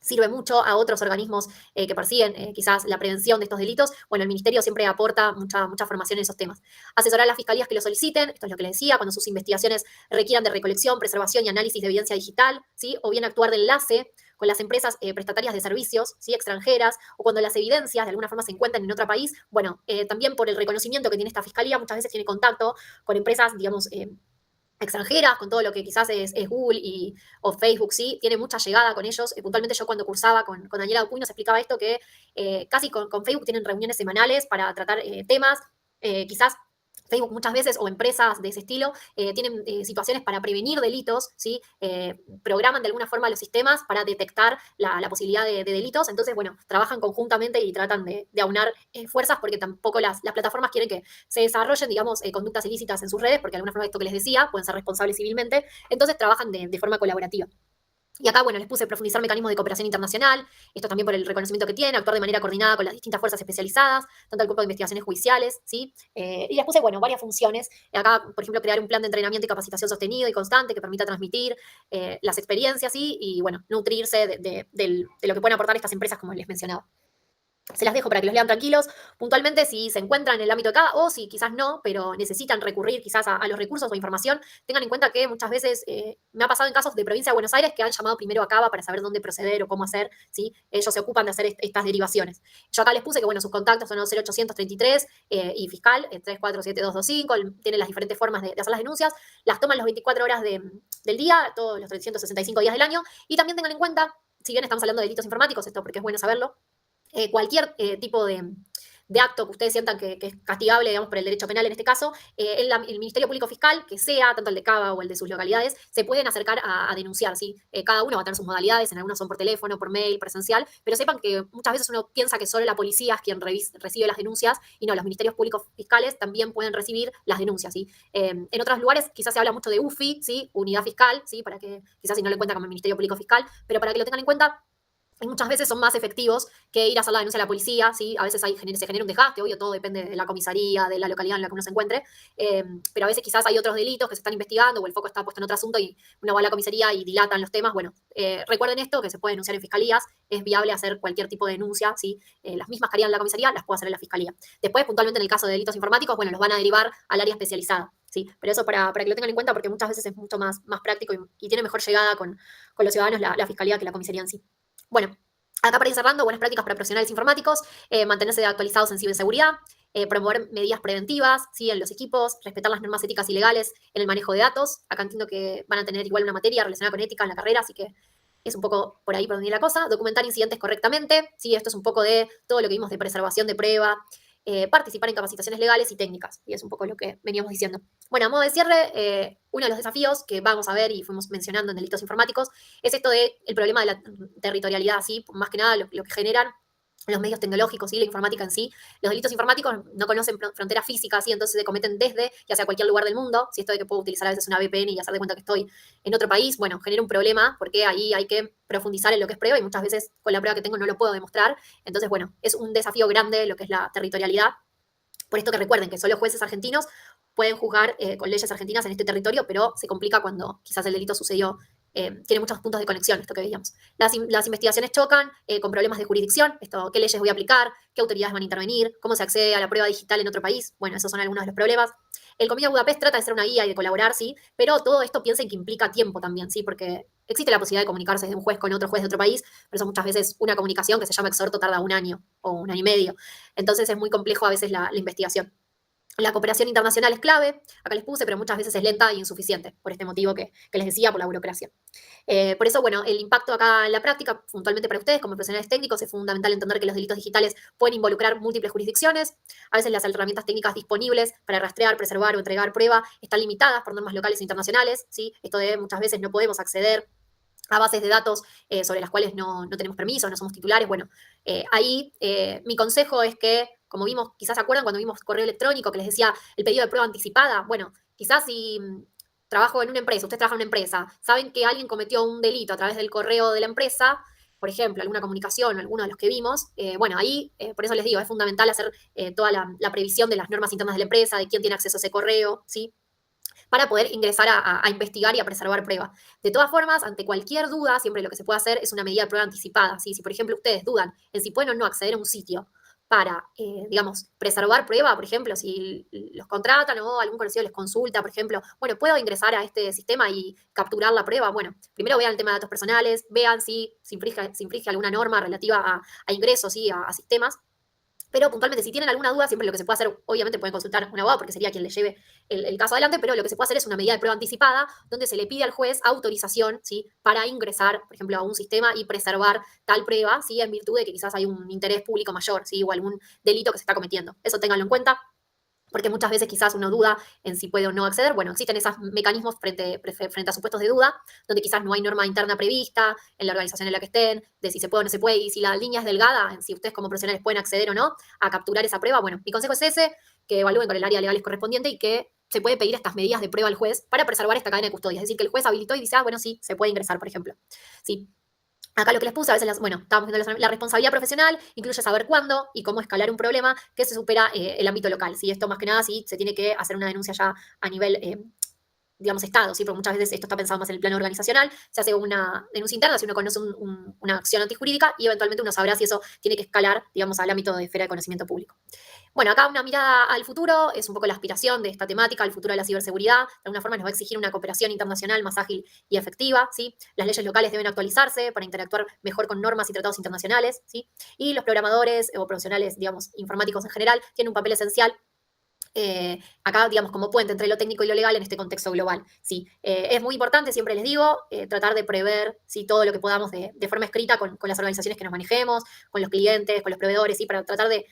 sirve mucho a otros organismos que persiguen quizás la prevención de estos delitos. Bueno, el ministerio siempre aporta mucha formación en esos temas. Asesorar a las fiscalías que lo soliciten, esto es lo que les decía, cuando sus investigaciones requieran de recolección, preservación y análisis de evidencia digital, ¿sí?, o bien actuar de enlace con las empresas prestatarias de servicios, ¿sí?, extranjeras, o cuando las evidencias de alguna forma se encuentran en otro país. Bueno, también por el reconocimiento que tiene esta fiscalía, muchas veces tiene contacto con empresas, digamos, extranjeras, con todo lo que quizás es Google o Facebook, ¿sí? Tiene mucha llegada con ellos. Puntualmente yo cuando cursaba con Daniela Dupuy nos explicaba esto, que casi con Facebook tienen reuniones semanales para tratar temas, quizás Facebook muchas veces, o empresas de ese estilo, tienen situaciones para prevenir delitos, ¿sí? Programan de alguna forma los sistemas para detectar la posibilidad de delitos. Entonces, bueno, trabajan conjuntamente y tratan de aunar fuerzas, porque tampoco las plataformas quieren que se desarrollen, digamos, conductas ilícitas en sus redes, porque de alguna forma esto que les decía, pueden ser responsables civilmente. Entonces trabajan de forma colaborativa. Y acá, bueno, les puse profundizar mecanismos de cooperación internacional, esto también por el reconocimiento que tiene, actuar de manera coordinada con las distintas fuerzas especializadas, tanto el Cuerpo de Investigaciones Judiciales, ¿sí? Y les puse, bueno, varias funciones. Acá, por ejemplo, crear un plan de entrenamiento y capacitación sostenido y constante que permita transmitir las experiencias, ¿sí? Y, bueno, nutrirse de lo que pueden aportar estas empresas, como les mencionaba. Se las dejo para que los lean tranquilos, puntualmente si se encuentran en el ámbito de acá, o si quizás no, pero necesitan recurrir quizás a los recursos o información. Tengan en cuenta que muchas veces me ha pasado en casos de provincia de Buenos Aires que han llamado primero a Cava para saber dónde proceder o cómo hacer, ¿sí? Ellos se ocupan de hacer estas derivaciones. Yo acá les puse que, bueno, sus contactos son 0833 y fiscal 347225, tienen las diferentes formas de hacer las denuncias, las toman las 24 horas del día, todos los 365 días del año, y también tengan en cuenta, si bien estamos hablando de delitos informáticos, esto porque es bueno saberlo, cualquier tipo de acto que ustedes sientan que es castigable, digamos, por el derecho penal en este caso, el Ministerio Público Fiscal, que sea tanto el de Cava o el de sus localidades, se pueden acercar a denunciar, ¿sí? Cada uno va a tener sus modalidades, en algunas son por teléfono, por mail, presencial, pero sepan que muchas veces uno piensa que solo la policía es quien recibe las denuncias, y no, los Ministerios Públicos Fiscales también pueden recibir las denuncias, ¿sí? En otros lugares quizás se habla mucho de UFI, ¿sí? Unidad Fiscal, ¿sí? Para que quizás si no lo encuentran como el Ministerio Público Fiscal, pero para que lo tengan en cuenta, y muchas veces son más efectivos que ir a hacer la denuncia a la policía, ¿sí? A veces se genera un desgaste, obvio, todo depende de la comisaría, de la localidad en la que uno se encuentre, pero a veces quizás hay otros delitos que se están investigando o el foco está puesto en otro asunto y uno va a la comisaría y dilatan los temas. Bueno, recuerden esto, que se puede denunciar en fiscalías, es viable hacer cualquier tipo de denuncia, ¿sí? Las mismas que harían en la comisaría las puede hacer en la fiscalía. Después, puntualmente en el caso de delitos informáticos, bueno, los van a derivar al área especializada, ¿sí? Pero eso para que lo tengan en cuenta, porque muchas veces es mucho más práctico y tiene mejor llegada con los ciudadanos la fiscalía que la comisaría en sí. Bueno, acá para ir cerrando, buenas prácticas para profesionales informáticos, mantenerse actualizados en ciberseguridad, promover medidas preventivas, ¿sí? En los equipos, respetar las normas éticas y legales en el manejo de datos. Acá entiendo que van a tener igual una materia relacionada con ética en la carrera, así que es un poco por ahí por donde viene la cosa. Documentar incidentes correctamente, ¿sí? Esto es un poco de todo lo que vimos de preservación de prueba, participar en capacitaciones legales y técnicas, y es un poco lo que veníamos diciendo. Bueno, a modo de cierre, uno de los desafíos que vamos a ver y fuimos mencionando en delitos informáticos es esto del problema de la territorialidad, ¿sí? Más que nada lo que generan los medios tecnológicos y la informática en sí. Los delitos informáticos no conocen fronteras físicas, ¿sí? Entonces se cometen desde, ya sea cualquier lugar del mundo. Si esto de que puedo utilizar a veces una VPN y hacer de cuenta que estoy en otro país, bueno, genera un problema, porque ahí hay que profundizar en lo que es prueba y muchas veces con la prueba que tengo no lo puedo demostrar. Entonces, bueno, es un desafío grande lo que es la territorialidad. Por esto que recuerden que solo jueces argentinos pueden juzgar con leyes argentinas en este territorio, pero se complica cuando quizás el delito sucedió, tiene muchos puntos de conexión, esto que veíamos. Las investigaciones chocan con problemas de jurisdicción, esto, qué leyes voy a aplicar, qué autoridades van a intervenir, cómo se accede a la prueba digital en otro país. Bueno, esos son algunos de los problemas. El Convenio de Budapest trata de ser una guía y de colaborar, sí, pero todo esto piensen que implica tiempo también, sí, porque existe la posibilidad de comunicarse de un juez con otro juez de otro país, pero eso muchas veces una comunicación que se llama exhorto tarda un año o un año y medio. Entonces es muy complejo a veces la investigación. La cooperación internacional es clave, acá les puse, pero muchas veces es lenta e insuficiente, por este motivo que les decía, por la burocracia. Por eso, bueno, el impacto acá en la práctica, puntualmente para ustedes como profesionales técnicos, es fundamental entender que los delitos digitales pueden involucrar múltiples jurisdicciones. A veces las herramientas técnicas disponibles para rastrear, preservar o entregar prueba están limitadas por normas locales e internacionales, ¿sí? Esto de muchas veces no podemos acceder a bases de datos sobre las cuales no tenemos permiso, no somos titulares. Bueno, ahí mi consejo es que, como vimos, quizás se acuerdan cuando vimos correo electrónico que les decía el pedido de prueba anticipada. Bueno, quizás si trabajo en una empresa, usted trabaja en una empresa, saben que alguien cometió un delito a través del correo de la empresa, por ejemplo, alguna comunicación o alguno de los que vimos, bueno, ahí, por eso les digo, es fundamental hacer toda la previsión de las normas internas de la empresa, de quién tiene acceso a ese correo, ¿sí? Para poder ingresar a investigar y a preservar prueba. De todas formas, ante cualquier duda, siempre lo que se puede hacer es una medida de prueba anticipada, ¿sí? Si, por ejemplo, ustedes dudan en si pueden o no acceder a un sitio para, digamos, preservar prueba, por ejemplo, si los contratan o algún conocido les consulta, por ejemplo, bueno, ¿puedo ingresar a este sistema y capturar la prueba? Bueno, primero vean el tema de datos personales, vean si se infringe alguna norma relativa a ingresos, ¿sí? a sistemas. Pero puntualmente, si tienen alguna duda, siempre lo que se puede hacer, obviamente pueden consultar a un abogado porque sería quien le lleve el caso adelante, pero lo que se puede hacer es una medida de prueba anticipada donde se le pide al juez autorización, ¿sí? Para ingresar, por ejemplo, a un sistema y preservar tal prueba, ¿sí? En virtud de que quizás hay un interés público mayor, ¿sí? O algún delito que se está cometiendo. Eso ténganlo en cuenta, porque muchas veces quizás uno duda en si puede o no acceder. Bueno, existen esos mecanismos frente a supuestos de duda, donde quizás no hay norma interna prevista en la organización en la que estén, de si se puede o no se puede, y si la línea es delgada, en si ustedes como profesionales pueden acceder o no a capturar esa prueba. Bueno, mi consejo es ese, que evalúen con el área legal correspondiente y que se puede pedir estas medidas de prueba al juez para preservar esta cadena de custodia. Es decir, que el juez habilitó y dice, bueno, sí, se puede ingresar, por ejemplo. Sí. Acá lo que les puse, a veces, estábamos viendo la responsabilidad profesional, incluye saber cuándo y cómo escalar un problema que se supera el ámbito local. ¿Sí? Esto más que nada sí se tiene que hacer una denuncia ya a nivel, digamos, Estado, ¿sí? Porque muchas veces esto está pensado más en el plano organizacional, se hace una denuncia interna si uno conoce una acción antijurídica y eventualmente uno sabrá si eso tiene que escalar, digamos, al ámbito de esfera de conocimiento público. Bueno, acá una mirada al futuro, es un poco la aspiración de esta temática, el futuro de la ciberseguridad. De alguna forma nos va a exigir una cooperación internacional más ágil y efectiva, ¿sí? Las leyes locales deben actualizarse para interactuar mejor con normas y tratados internacionales, ¿sí? Y los programadores o profesionales, digamos, informáticos en general, tienen un papel esencial acá, digamos, como puente entre lo técnico y lo legal en este contexto global. Sí, es muy importante, siempre les digo, tratar de prever ¿sí? todo lo que podamos de forma escrita con las organizaciones que nos manejemos, con los clientes, con los proveedores, ¿sí? Para tratar de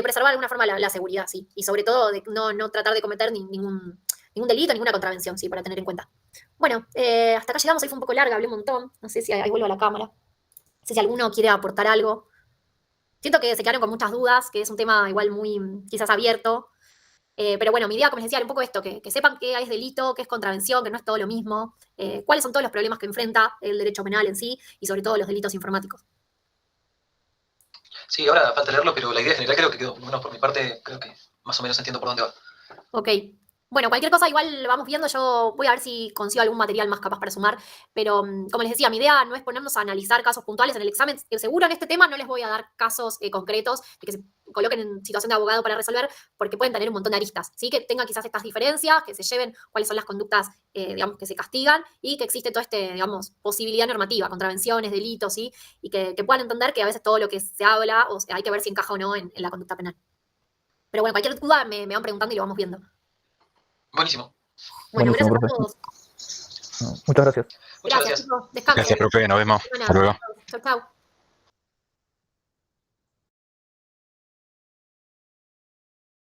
preservar de alguna forma la seguridad, ¿sí? Y sobre todo de no tratar de cometer ningún delito, ninguna contravención, ¿sí? Para tener en cuenta. Bueno, hasta acá llegamos, hoy fue un poco larga, hablé un montón, no sé si ahí vuelvo a la cámara, no sé si alguno quiere aportar algo. Siento que se quedaron con muchas dudas, que es un tema igual muy quizás abierto, pero bueno, mi idea, como les decía, era un poco esto, que sepan qué es delito, qué es contravención, que no es todo lo mismo, cuáles son todos los problemas que enfrenta el derecho penal en sí y sobre todo los delitos informáticos. Sí, ahora falta leerlo, pero la idea general creo que quedó, bueno, por mi parte, creo que más o menos entiendo por dónde va. Ok. Bueno, cualquier cosa igual vamos viendo, yo voy a ver si consigo algún material más capaz para sumar, pero como les decía, mi idea no es ponernos a analizar casos puntuales en el examen, seguro en este tema no les voy a dar casos concretos de que se coloquen en situación de abogado para resolver, porque pueden tener un montón de aristas, ¿sí? Que tengan quizás estas diferencias, que se lleven cuáles son las conductas, digamos, que se castigan y que existe toda digamos, posibilidad normativa, contravenciones, delitos, ¿sí? Y que puedan entender que a veces todo lo que se habla, o sea, hay que ver si encaja o no en la conducta penal. Pero bueno, cualquier duda me van preguntando y lo vamos viendo. Buenísimo. Bueno, Buenísimo, gracias a todos. Muchas gracias. Muchas gracias. Chicos. Descansen. Gracias, profe. Nos vemos. Hasta luego. Chau, chau.